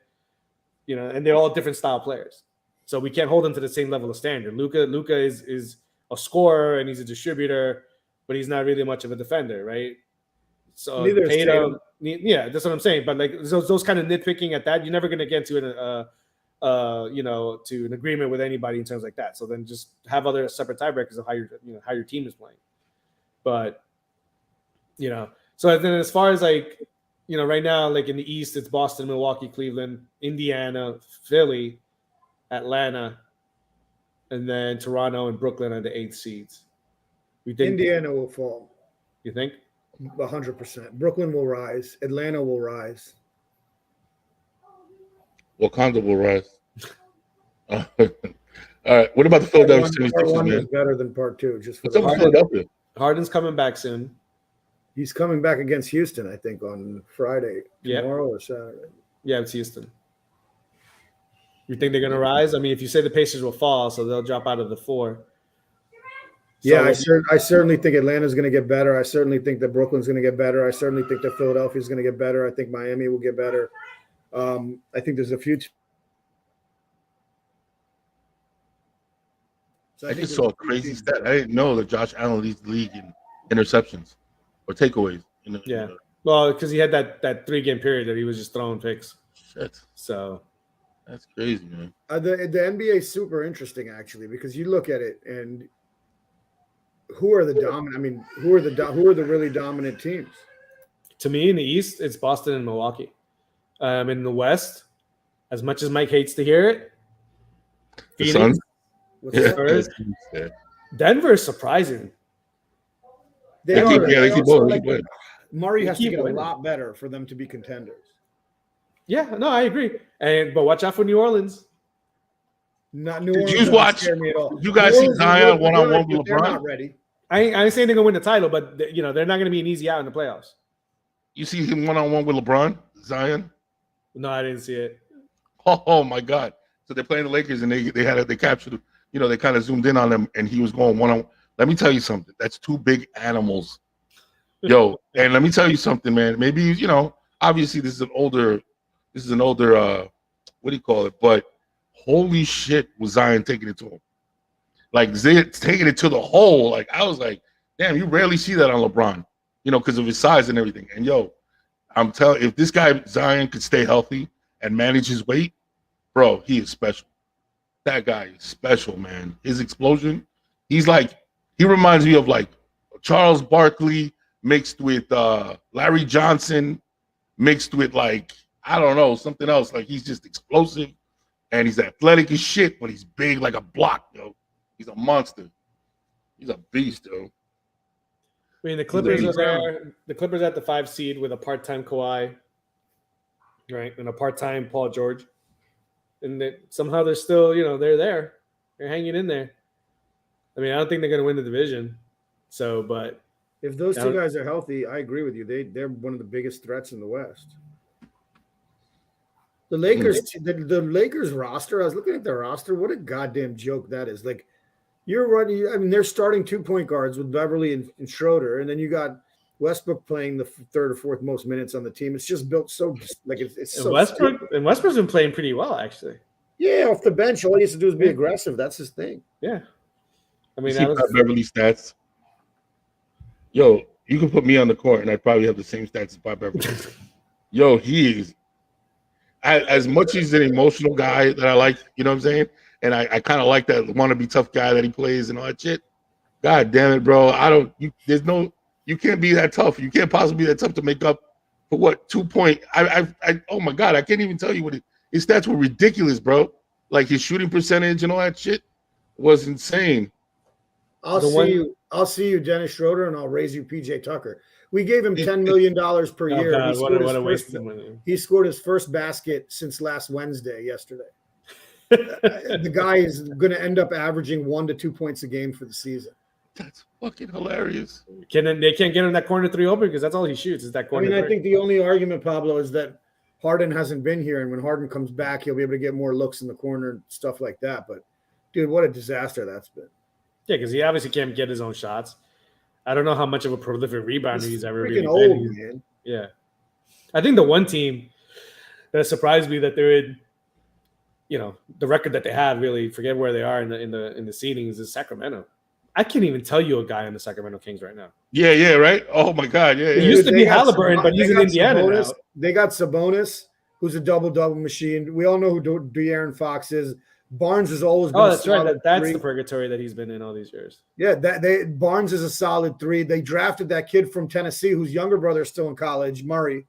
And they're all different style players. So we can't hold them to the same level of standard. Luka is a scorer and he's a distributor, but he's not really much of a defender, right? So Neither is Tatum, that's what I'm saying. But like those kind of nitpicking at that, you're never going to get to to an agreement with anybody in terms like that. So then just have other separate tiebreakers of how your team is playing. But so then as far as like right now, like in the East, it's Boston, Milwaukee, Cleveland, Indiana, Philly, Atlanta, and then Toronto and Brooklyn are the 8th seeds. We think Indiana will fall. You think? 100%. Brooklyn will rise. Atlanta will rise. Wakanda will rise. All right. What about the Philadelphia 76ers, Part one is man? better than part two. Just for What's up with the Philadelphia? Harden's coming back soon. He's coming back against Houston, I think, on Friday, Yeah. tomorrow or Saturday. Yeah, it's Houston. You think they're going to rise? I mean, if you say the Pacers will fall, so they'll drop out of the 4. Yeah, So- I certainly think Atlanta's going to get better. I certainly think that Brooklyn's going to get better. I certainly think that Philadelphia's going to get better. I think Miami will get better. I think there's a few. I just saw a crazy stat. I didn't know that Josh Allen leads the league in interceptions. or takeaways. Yeah. Well, because he had that 3-game period that he was just throwing picks. Shit, So that's crazy, man. The NBA is super interesting actually because you look at it and who are the dominant? I mean, who are the really dominant teams? to me, in the East, it's Boston and Milwaukee. In the West, as much as Mike hates to hear it, The Phoenix, Suns? What's Yeah. that? Spurs, Yeah. Denver is surprising. They keep- are. yeah, they keep also, going, like, keep winning. Murray They has to keep get winning. a lot better for them to be contenders. Yeah, no, I agree. But watch out for New Orleans. Not New Did Orleans you doesn't watch- scare me at all. did you guys New see Orleans is Zion really one-on-one good, with but they're LeBron? not ready. I ain't saying they're gonna win the title, but they're not gonna be an easy out in the playoffs. You see him one-on-one with LeBron, Zion? No, I didn't see it. Oh my God! So they're playing the Lakers, and they captured. They kind of zoomed in on him, and he was going one-on. Let me tell you something. That's two big animals, yo. And let me tell you something, man. Maybe obviously this is an older, what do you call it? But holy shit, was Zion taking it to him? Like taking it to the hole. Like I was like, damn, you rarely see that on LeBron, because of his size and everything. And I'm telling, if this guy Zion could stay healthy and manage his weight, bro, he is special. That guy is special, man. His explosion, he reminds me of like Charles Barkley mixed with Larry Johnson, mixed with like, I don't know, something else. Like he's just explosive and he's athletic as shit, but he's big like a block, yo. He's a monster. He's a beast, yo. I mean, the Clippers are there. The Clippers at the 5 seed with a part-time Kawhi, right, and a part-time Paul George, and somehow they're still, they're there. They're hanging in there. I mean, I don't think they're going to win the division. So, but If those two guys are healthy, I agree with you. They're one of the biggest threats in the West. The Lakers, the Lakers roster. I was looking at their roster. What a goddamn joke that is! Like, you're running. I mean, they're starting 2 point guards with Beverly and Schroeder, and then you got Westbrook playing the third or fourth most minutes on the team. It's just built so like it's so. Westbrook's been playing pretty well, actually. Yeah, off the bench, all he has to do is be aggressive. That's his thing. Yeah, I mean, that was Beverly stats. Yo, you can put me on the court, and I'd probably have the same stats as Bob Beverly. Yo, he is. As much as he's an emotional guy that I like, you know what I'm saying? And I kind of like that wannabe tough guy that he plays and all that shit. God damn it, bro. You can't be that tough. You can't possibly be that tough to make up for what 2 point. Oh my God, I can't even tell you what his stats were ridiculous, bro. Like his shooting percentage and all that shit was insane. I'll see you, Dennis Schroeder, and I'll raise you, PJ Tucker. We gave him $10 million per year. God, what a waste of money. He scored his first basket since last yesterday. The guy is going to end up averaging 1 to 2 points a game for the season. That's fucking hilarious. They can't get him that corner three open because that's all he shoots is that corner. I think the only argument, Pablo, is that Harden hasn't been here, and when Harden comes back, he'll be able to get more looks in the corner and stuff like that. But, dude, what a disaster that's been. Yeah, because he obviously can't get his own shots. I don't know how much of a prolific rebounder he's ever really been. Old, man. Yeah. I think the one team that surprised me that they're in, the record that they have, really forget where they are in the seedings, is Sacramento. I can't even tell you a guy on the Sacramento Kings right now. Yeah, right. Oh my God, yeah. It used to be Halliburton, but he's in Indiana now. They got Sabonis, who's a double machine. We all know who De'Aaron Fox is. Barnes has always been. Oh, that's right. That's the purgatory that he's been in all these years. Yeah, Barnes is a solid 3. They drafted that kid from Tennessee, whose younger brother is still in college, Murray,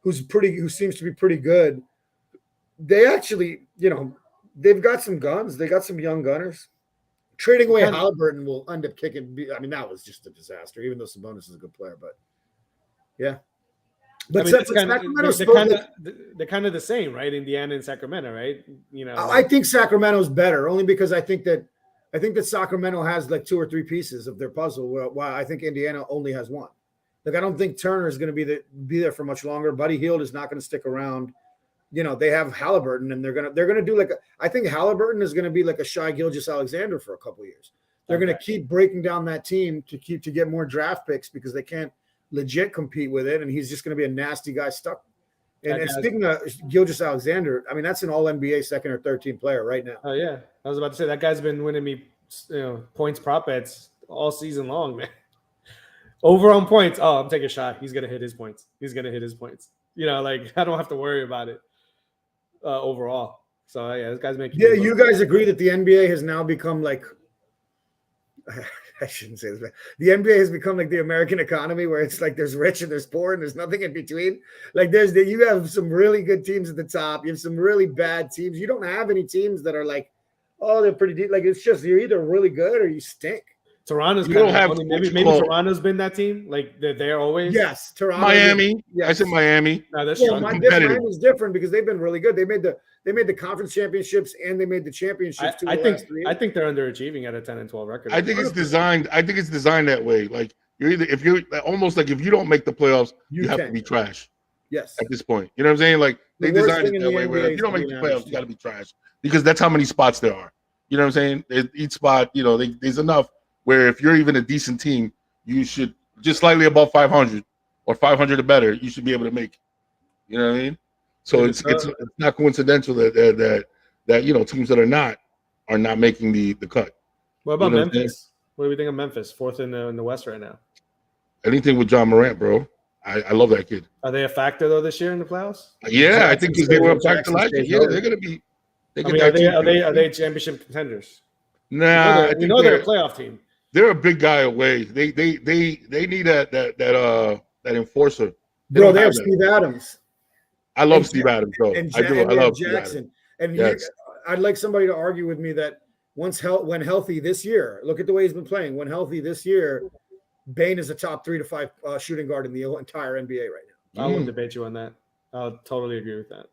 who seems to be pretty good. They actually, they've got some guns. They got some young gunners. Trading away Halliburton will end up kicking. I mean, that was just a disaster. Even though Sabonis is a good player, but yeah. But they're kind of the same, right? Indiana and Sacramento, right? I think Sacramento's better only because I think that Sacramento has like 2 or 3 pieces of their puzzle. While I think Indiana only has 1. Like I don't think Turner is going to be there for much longer. Buddy Hield is not going to stick around. They have Halliburton, and they're gonna do I think Halliburton is going to be like a Shai Gilgeous-Alexander for a couple of years. They're going to keep breaking down that team to get more draft picks because they can't legit compete with it, and he's just going to be a nasty guy stuck. And speaking of Gilgeous-Alexander, I mean that's an All-NBA second or third team player right now. Oh yeah, I was about to say that guy's been winning me, points prop bets all season long, man. Over on points. Oh, I'm taking a shot. He's gonna hit his points. He's gonna hit his points. Like I don't have to worry about it overall. So yeah, this guy's making. Yeah, you guys agree that the NBA has now become like I shouldn't say this, but the NBA has become like the American economy where it's like there's rich and there's poor and there's nothing in between. Like you have some really good teams at the top, you have some really bad teams. You don't have any teams that are like, oh, they're pretty deep. Like it's just you're either really good or you stink. Toronto's You kind don't of have maybe Toronto's been that team. Like they're always Toronto. Miami. Yes. I said Miami. No, that's Well, true. Miami's different because they've been really good. They made the conference championships and they made the championships. I think they're underachieving at a 10-12 record. I think it's designed that way. Like if you don't make the playoffs, you have to be trash. Yes. At this point. You know what I'm saying? Like they designed it that way where if you don't make the playoffs, you gotta be trash. Because that's how many spots there are. You know what I'm saying? Each spot, there's enough where if you're even a decent team, you should just slightly above 500 or 500 or better, you should be able to make it. You know what I mean? So it's not coincidental that teams that are not making the cut. What about Memphis? What do we think of Memphis? Fourth in the West right now. Anything with John Morant, bro. I love that kid. Are they a factor though this year in the playoffs? Yeah, I think because they were a factor last year. Yeah, they're gonna be. Are they championship contenders? Nah, they're a playoff team. They're a big guy away. They need that enforcer. Bro, they have Steve Adams. I love Steve Adams, though. I do. I love Jackson. And yes. I'd like somebody to argue with me that when healthy this year, look at the way he's been playing. When healthy this year, Bane is a top 3 to 5 shooting guard in the entire NBA right now. I wouldn't debate you on that. I'll totally agree with that.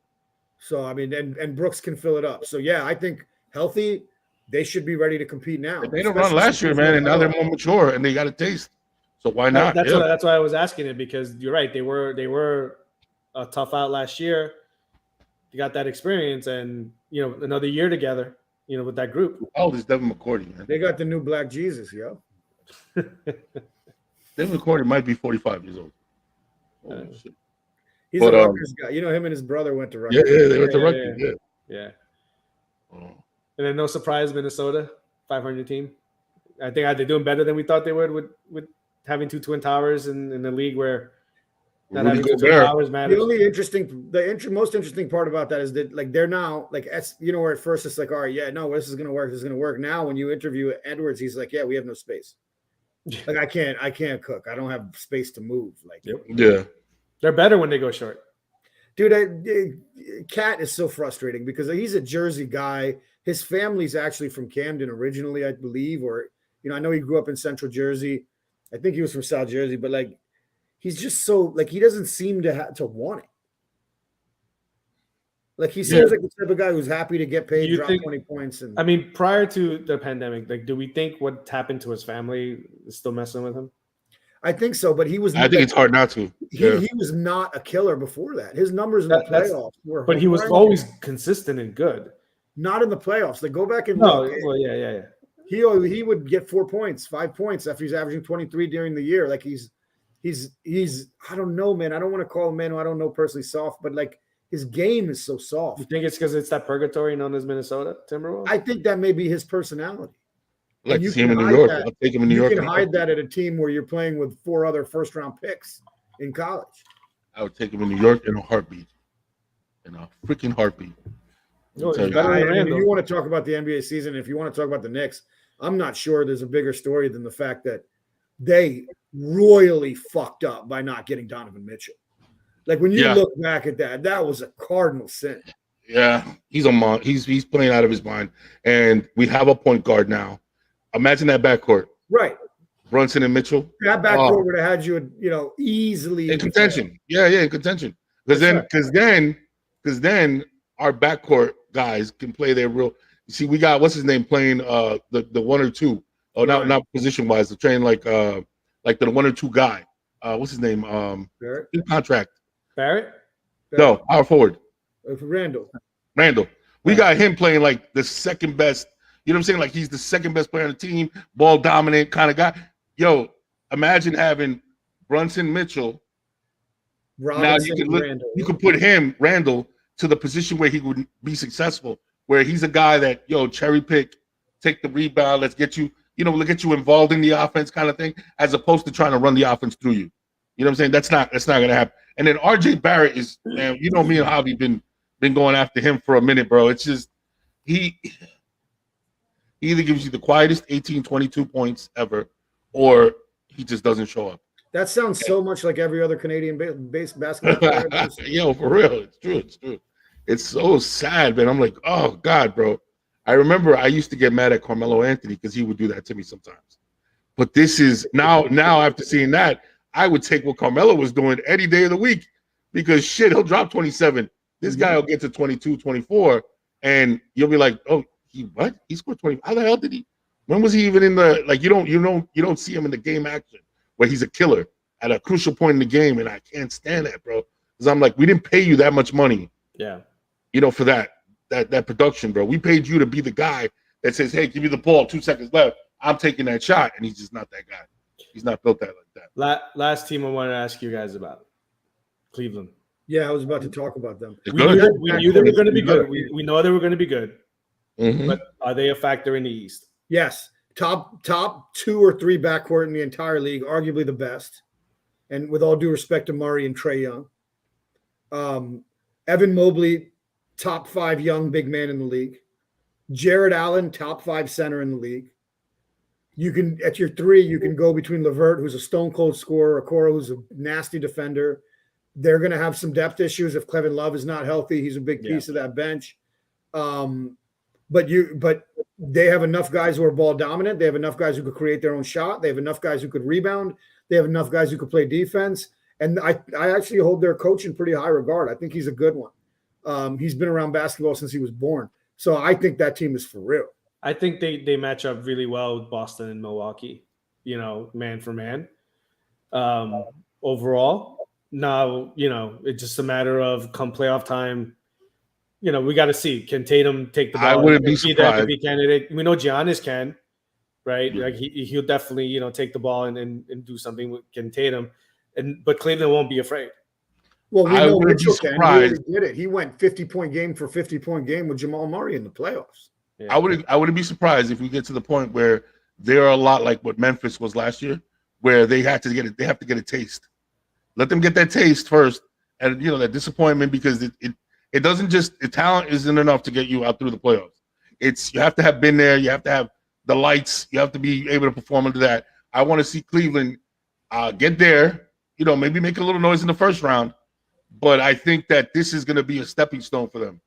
So I mean, and Brooks can fill it up. So yeah, I think healthy, they should be ready to compete now. They didn't run last year, man, and now they're more mature and they got a taste. So why not? That's why I was asking it, because you're right. They were a tough out last year. You got that experience, and another year together. With that group. How old is Devin McCourty, man? They got the new Black Jesus, yo. Devin McCourty might be 45 years old. Oh, shit. He's a Rutgers guy. Him and his brother went to Rutgers. Yeah, they went to Rutgers. Yeah. Oh. And then no surprise, Minnesota, 500 team. I think they're doing better than we thought they would with having 2 Twin Towers in the league where not having 2 Twin Towers matters. The most interesting part about that is that they're now where at first it's like, all right, yeah, no, this is gonna work. This is gonna work. Now when you interview Edwards, he's like, yeah, we have no space. Like I can't cook. I don't have space to move. Yeah. They're better when they go short. Dude, Cat is so frustrating because he's a Jersey guy. His family's actually from Camden originally, I believe, or I know he grew up in Central Jersey. I think he was from South Jersey, but he's just so he doesn't seem to want it. He seems like the type of guy who's happy to get paid, drop 20 points. And I mean, prior to the pandemic, do we think what happened to his family is still messing with him? I think so, but he was. I think it's hard not to. He was not a killer before that. His numbers in the playoffs were. But he was always consistent and good. Not in the playoffs. Go back and look. Well, yeah. He would get 4 points, 5 points after he's averaging 23 during the year. He's. I don't know, man. I don't want to call him man who I don't know personally soft, but his game is so soft. You think it's because it's that purgatory known as Minnesota Timberwolves? I think that may be his personality. I'd like to see him in New York. I'll take him in New York. You can hide that at a team where you're playing with 4 other first-round picks in college. I would take him in New York in a heartbeat. In a freaking heartbeat. If you want to talk about the NBA season, if you want to talk about the Knicks, I'm not sure there's a bigger story than the fact that they royally fucked up by not getting Donovan Mitchell. When you look back at that was a cardinal sin. Yeah, he's playing out of his mind. And we have a point guard now. Imagine that backcourt. Right. Brunson and Mitchell. That backcourt would have had you, easily in contention. Yeah, in contention. Because then our backcourt guys can play their real. You see, we got what's his name playing the 1 or 2. Oh, not position wise. The train like the 1 or 2 guy. What's his name? Barrett? In contract. Barrett? No, power forward. Randall. We got him playing the second best. You know what I'm saying? He's the second best player on the team, ball dominant kind of guy. Yo, imagine having Brunson, Mitchell. Robinson, now you could put Randall, to the position where he would be successful, where he's a guy that cherry pick, take the rebound, let's get you. get you involved in the offense kind of thing, as opposed to trying to run the offense through you. You know what I'm saying? That's not going to happen. And then RJ Barrett is, man, me and Javi been going after him for a minute, bro. It's just he either gives you the quietest 18, 22 points ever, or he just doesn't show up. That sounds so much like every other Canadian based basketball player. Yo, for real, it's true. It's so sad, man. I'm like, oh God, bro. I remember I used to get mad at Carmelo Anthony because he would do that to me sometimes. But this is now after seeing that, I would take what Carmelo was doing any day of the week, because shit, he'll drop 27. This guy will get to 22, 24, and you'll be like, oh, he scored 20. How the hell did he? When was he even in the, like, you don't see him in the game action where he's a killer at a crucial point in the game, and I can't stand that, bro. Because I'm like, we didn't pay you that much money. Yeah. For that production, bro. We paid you to be the guy that says, hey, give me the ball, 2 seconds left. I'm taking that shot, and he's just not that guy. He's not built that like that. Last team I wanted to ask you guys about, Cleveland. Yeah, I was about to talk about them. We knew they were going to be good. We know they were going to be good. Mm-hmm. But are they a factor in the East? Yes. Top 2 or 3 backcourt in the entire league, arguably the best. And with all due respect to Murray and Trae Young. Evan Mobley, top 5 young big man in the league. Jared Allen, top 5 center in the league. You can, at your 3, you can go between LeVert, who's a stone cold scorer, Okoro, who's a nasty defender. They're going to have some depth issues if Kevin Love is not healthy. He's a big piece of that bench. But they have enough guys who are ball dominant. They have enough guys who could create their own shot. They have enough guys who could rebound. They have enough guys who could play defense. And I actually hold their coach in pretty high regard. I think he's a good one. He's been around basketball since he was born. So I think that team is for real. I think they match up really well with Boston and Milwaukee, man for man. Overall, now, it's just a matter of come playoff time. We got to see. Can Tatum take the ball? I wouldn't be surprised. Be candidate. We know Giannis can, right? Yeah. Like he'll definitely, take the ball and do something with Tatum. But Cleveland won't be afraid. Well, we know Mitchell can. He already did it. He went 50-point game for 50-point game with Jamal Murray in the playoffs. Yeah. I wouldn't be surprised if we get to the point where they're a lot like what Memphis was last year, where they have to get a taste. Let them get that taste first, and that disappointment, because it doesn't just, the talent isn't enough to get you out through the playoffs. You have to have been there. You have to have the lights. You have to be able to perform under that. I want to see Cleveland get there. Maybe make a little noise in the first round, but I think that this is going to be a stepping stone for them.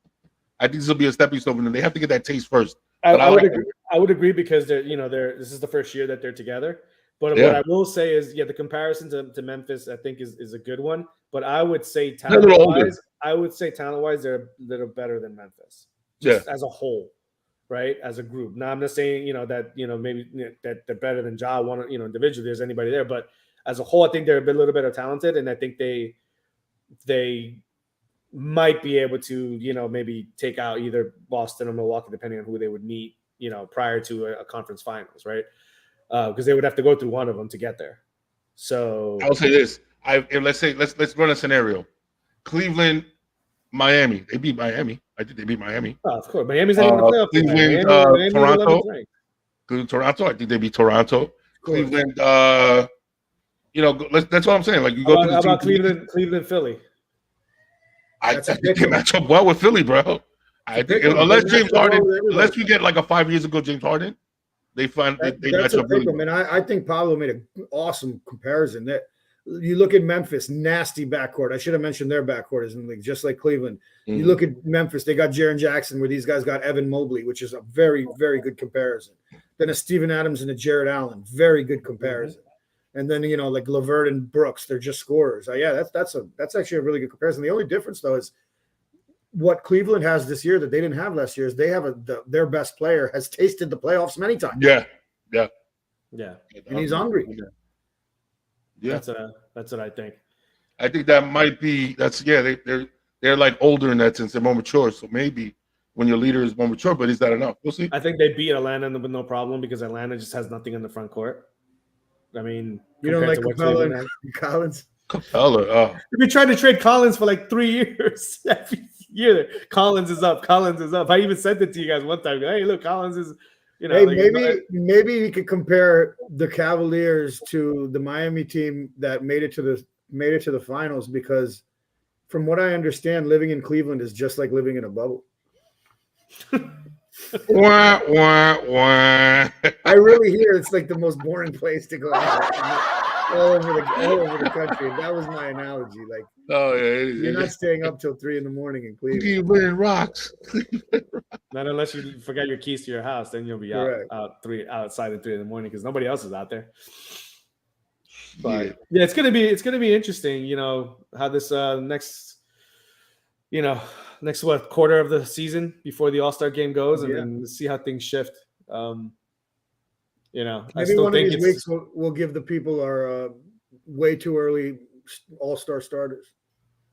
I think this will be a stepping stone for them. They have to get that taste first. I would agree because this is the first year that they're together. But what I will say is, the comparison to Memphis, I think, is a good one. But I would say talent-wise, they're a little better than Memphis, just as a whole, right? As a group. Now, I'm not saying that maybe that they're better than Ja one individually. There's anybody there, but as a whole, I think they're a little better talented, and I think they might be able to maybe take out either Boston or Milwaukee, depending on who they would meet prior to a conference finals, right? Because they would have to go through one of them to get there. So I'll say this: let's run a scenario. Cleveland, Miami. They beat Miami. I think they beat Miami. Oh, of course, Miami's not even the playoff. Cleveland, Toronto. Cleveland, Toronto. I think they beat Toronto. Cleveland. That's what I'm saying. Like, you go how about Cleveland, Philly. I think they match up well with Philly, bro. I think unless James Harden, unless we get like a 5 years ago James Harden. They match up really well. And I think Pablo made an awesome comparison. That you look at Memphis, nasty backcourt. I should have mentioned their backcourt is in the league, just like Cleveland. Mm-hmm. You look at Memphis, they got Jaren Jackson, where these guys got Evan Mobley, which is a very, very good comparison. Then a Steven Adams and a Jared Allen, very good comparison. Mm-hmm. And then like LeVert and Brooks, they're just scorers. That's actually a really good comparison. The only difference though is what Cleveland has this year that they didn't have last year is they have their best player has tasted the playoffs many times. Yeah. And he's hungry. Yeah. That's what I think. I think that might be they're like older in that sense. They're more mature. So maybe when your leader is more mature, but is that enough? We'll see. I think they beat Atlanta with no problem because Atlanta just has nothing in the front court. I mean, you don't like Capella and Collins? Capella. We've been trying to trade Collins for like 3 years. Every year, Collins is up. I even sent it to you guys one time. Hey, look, Collins is You know, Hey, like, maybe you could compare the Cavaliers to the Miami team that made it to the finals, because from what I understand, living in Cleveland is just like living in a bubble. Wah, wah, wah. I really hear it's like the most boring place to go out all over the country. And that was my analogy. Like, Oh yeah, you're not staying up till 3 a.m. in Cleveland. Cleveland rocks. not unless you forget your keys to your house, then you'll be Correct. outside at 3 a.m. because nobody else is out there. Yeah. But yeah, it's gonna be interesting. You know how this next quarter of the season before the All-Star game goes, and Yeah. then see how things shift. You know, I Maybe still one of think these weeks we'll give the people our way too early all-star starters.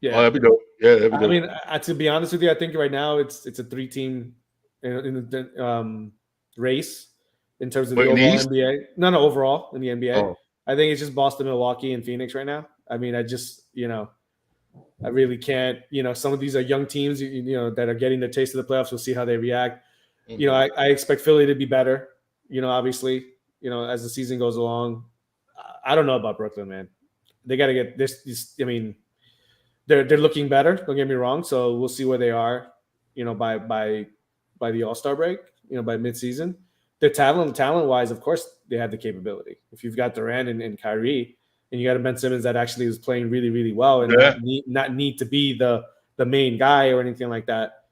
Yeah, Oh, that'd be dope. Yeah, that'd be dope. I mean, to be honest with you, I think right now it's a 3-team in the race in terms of the Wait, in the overall East? NBA. No, overall in the NBA. Oh. I think it's just Boston, Milwaukee, and Phoenix right now. I mean, I just I really can't. Some of these are young teams, that are getting the taste of the playoffs. We'll see how they react. Mhm. I expect Philly to be better. Obviously, as the season goes along. I don't know about Brooklyn, man. They got to get this. I mean, they're looking better. Don't get me wrong. So we'll see where they are. By the All-Star break. By midseason. Their talent wise, of course, they have the capability. If you've got Durant and Kyrie, and you got a Ben Simmons that actually is playing really, really well, and not need to be the main guy or anything like that,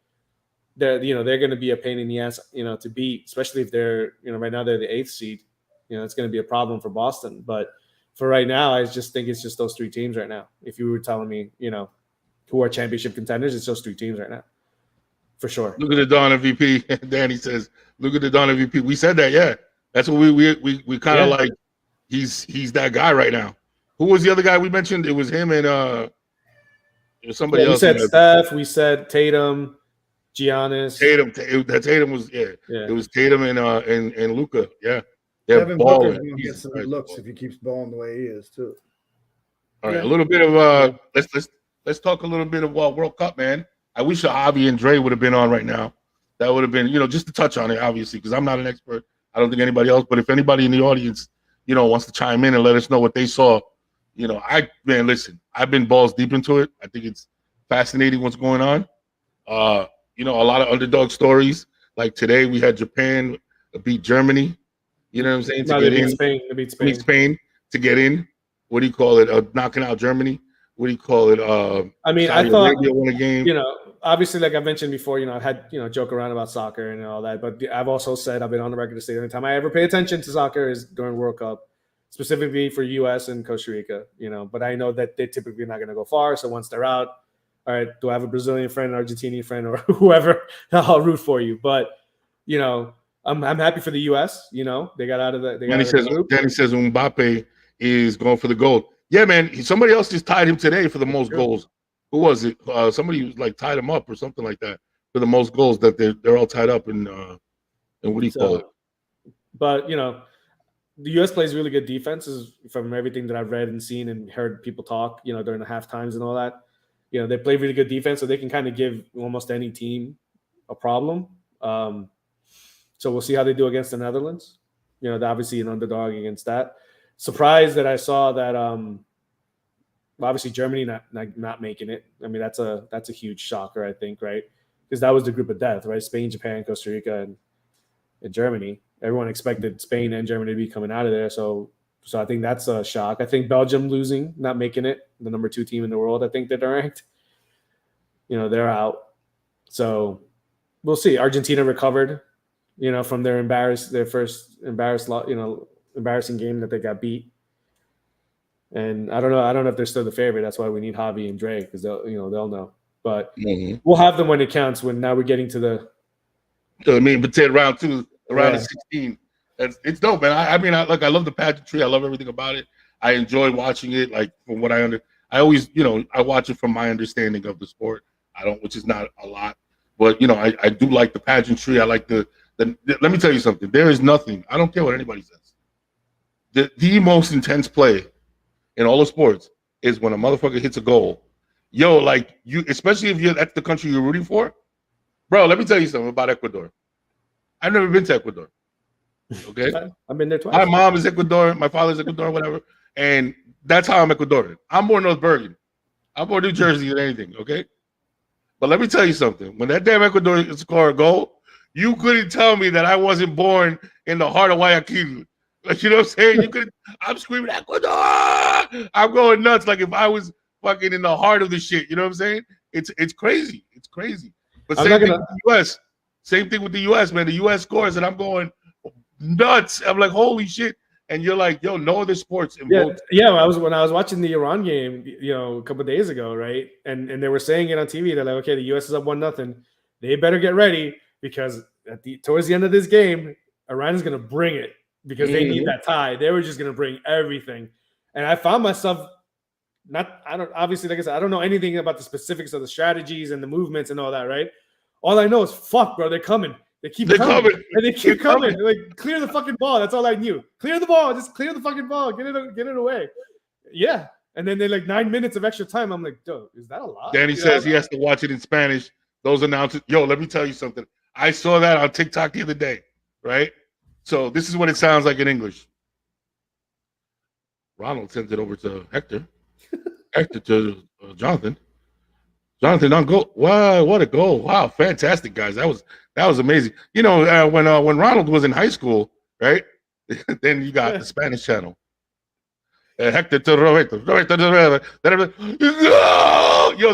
they're going to be a pain in the ass, to beat, especially if they're right now they're the 8th seed. It's going to be a problem for Boston. But for right now, I just think it's just those 3 teams right now. If you were telling me, who are championship contenders, it's those 3 teams right now, for sure. Look at the Dawn MVP. Danny says, "Look at the Dawn MVP." We said that, yeah. That's what we kind of like. He's that guy right now. Who was the other guy we mentioned? It was him and it was somebody else. We said Steph. We said Tatum, Giannis. Tatum was It was Tatum and Luka. Yeah. Devin Booker's going to get some looks if he keeps balling the way he is too. All right, a little bit of let's talk a little bit of World Cup, man. I wish Javi and Dre would have been on right now. That would have been, just to touch on it, obviously, because I'm not an expert. I don't think anybody else, but if anybody in the audience, wants to chime in and let us know what they saw, listen, I've been balls deep into it. I think it's fascinating what's going on. A lot of underdog stories. Like today, we had Japan beat Germany. You know what I'm saying? They beat Spain to get in. What do you call it? Knocking out Germany. What do you call it? I mean, Saudi I thought Arabia won a game. Obviously, like I mentioned before, I've had joke around about soccer and all that, but I've also said I've been on the record to say the only time I ever pay attention to soccer is during World Cup, specifically for U.S. and Costa Rica. But I know that they're typically not going to go far. So once they're out, all right, do I have a Brazilian friend, an Argentinian friend, or whoever? I'll root for you. But I'm happy for the U.S. They got out of the. Danny says Mbappe is going for the gold. Yeah, man. Somebody else just tied him today for the most goals. Who was it? Somebody like tied him up or something like that for the most goals. That they're all tied up in what do you call it? But the U.S. plays really good defenses from everything that I've read and seen and heard people talk. During the half times and all that. They play really good defense, so they can kind of give almost any team a problem. So we'll see how they do against the Netherlands. They're obviously an underdog against that. Surprised that I saw that obviously Germany not making it. I mean, that's a huge shocker, I think, right? Because that was the group of death, right? Spain, Japan, Costa Rica, and Germany. Everyone expected Spain and Germany to be coming out of there. So I think that's a shock. I think Belgium losing, not making it, the number 2 team in the world. I think that they're ranked. They're out. So we'll see. Argentina recovered, from their first embarrassing game that they got beat. And I don't know if they're still the favorite. That's why we need Javi and Dre, because they'll know. But we'll have them when it counts. When now we're getting to the. But round 2, round of 16. It's dope, man. I love the pageantry. I love everything about it. I enjoy watching it. Like from what I always, I watch it from my understanding of the sport. Which is not a lot, but I do like the pageantry. I like the. Let me tell you something. There is nothing. I don't care what anybody says. The most intense play in all of sports is when a motherfucker hits a goal. Yo, like especially if that's the country you're rooting for, bro. Let me tell you something about Ecuador. I've never been to Ecuador. Okay. I've been there twice. My mom is Ecuadorian. My father's Ecuadorian, whatever. And that's how I'm Ecuadorian. I'm more North Bergen. I'm more New Jersey than anything. Okay. But let me tell you something. When that damn Ecuador scored a goal, you couldn't tell me that I wasn't born in the heart of Guayaquil. Like, you know what I'm saying? You could. I'm screaming Ecuador. I'm going nuts. Like if I was fucking in the heart of the shit. You know what I'm saying? It's crazy. It's crazy. But same thing with the U.S. Same thing with the U.S. Man, the U.S. scores, and I'm going nuts. I'm like, holy shit. And you're like, yo, no other sports involved. Yeah. When I was watching the Iran game, a couple of days ago, right? And they were saying it on TV. They're like, okay, the U.S. is up 1-0. They better get ready because towards the end of this game, Iran is gonna bring it because they need that tie. They were just gonna bring everything. And I found myself obviously, like I said, I don't know anything about the specifics of the strategies and the movements and all that, right? All I know is, fuck, bro, they're coming. They're coming. And they keep coming. Like, clear the fucking ball. That's all I knew. Clear the ball. Just clear the fucking ball. Get it away. Yeah. And then they're like 9 minutes of extra time. I'm like, dude, is that a lot? Danny says he has to watch it in Spanish. Those announcers. Yo, let me tell you something. I saw that on TikTok the other day, right? So this is what it sounds like in English. Ronald sends it over to Hector. Hector to Jonathan. Jonathan on goal. Wow, what a goal! Wow, fantastic, guys. That was amazing. You know, when Ronald was in high school, right? Then you got the Spanish channel. Hector to Roberto. Yo,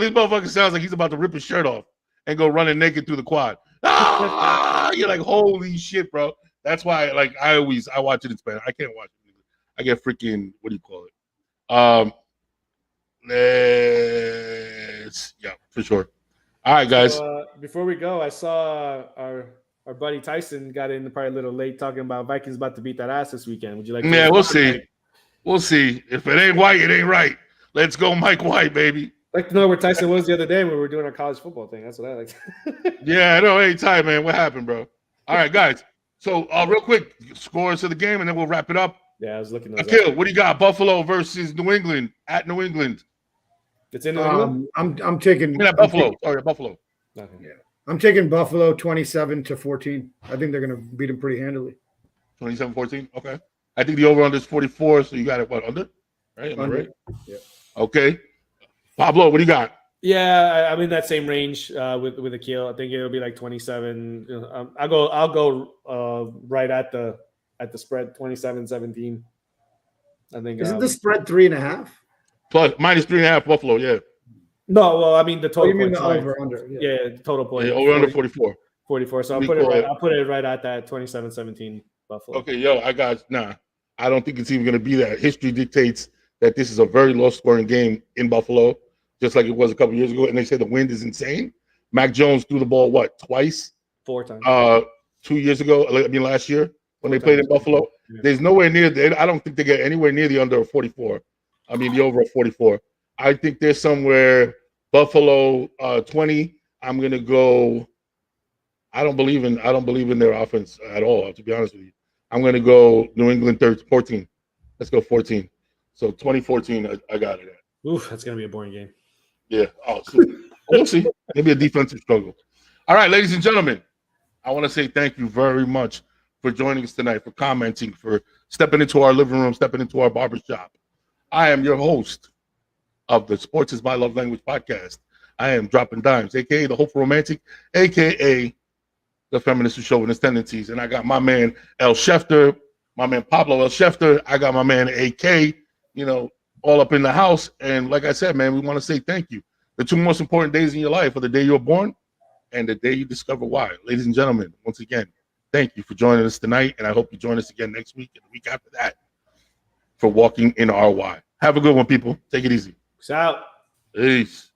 this motherfucker sounds like he's about to rip his shirt off and go running naked through the quad. You're like, holy shit, bro. That's why, like, I watch it in Spanish. I can't watch it. I get freaking, what do you call it? Yeah, for sure. All right, guys. So, before we go, I saw our buddy Tyson got in probably a little late talking about Vikings about to beat that ass this weekend. Would you like to? Yeah, we'll see. We'll see. If it ain't White, it ain't right. Let's go, Mike White, baby. I'd like to know where Tyson was the other day when we were doing our college football thing. That's what I like. Yeah, I know. Hey, Ty, man, what happened, bro? All right, guys. So, real quick, scores of the game, and then we'll wrap it up. Yeah, I was looking. Akil, what do you got? Buffalo versus New England at New England. It's in New England. I'm taking Buffalo. Buffalo. Okay. Yeah, I'm taking Buffalo 27-14. I think they're going to beat them pretty handily. 27-14. Okay. I think the over/under is 44. So you got it what under? Right? Am I right? Yeah. Okay. Pablo, what do you got? Yeah, I'm in that same range with Akil. I think it'll be like 27. I'll go right at the spread, 27-17. I think. Isn't the spread 3.5? Plus minus 3.5 Buffalo, yeah. No, well, I mean the total. You mean the over under? Yeah, the total point. Yeah, over under 44. 44. So I'll put it right at that 27-17 Buffalo. Okay, I don't think it's even going to be that. History dictates that this is a very low-scoring game in Buffalo, just like it was a couple years ago. And they say the wind is insane. Mac Jones threw the ball twice? 4 times. 2 years ago. Last year when they played in Buffalo. Yeah. There's nowhere near. I don't think they get anywhere near the under of 44. I mean the over of 44. I think there's somewhere Buffalo 20. I'm gonna go. I don't believe in their offense at all. To be honest with you, I'm gonna go New England 14. Let's go 14. So 2014, I got it at. Oof, that's gonna be a boring game. Yeah. Oh, so we'll see. Maybe a defensive struggle. All right, ladies and gentlemen, I want to say thank you very much for joining us tonight, for commenting, for stepping into our living room, stepping into our barbershop. I am your host of the Sports is My Love Language podcast. I am Dropping Dimes, a.k.a. the Hopeful Romantic, a.k.a. the Feminist with Chauvinist Tendencies. And I got my man, El Schefter, my man, Pablo El Schefter. I got my man, A.K., all up in the house. And like I said, man, we want to say thank you. The 2 most important days in your life are the day you were born and the day you discover why. Ladies and gentlemen, once again, thank you for joining us tonight. And I hope you join us again next week and the week after that for Walking in Our Why. Have a good one, people. Take it easy. Peace out. Peace.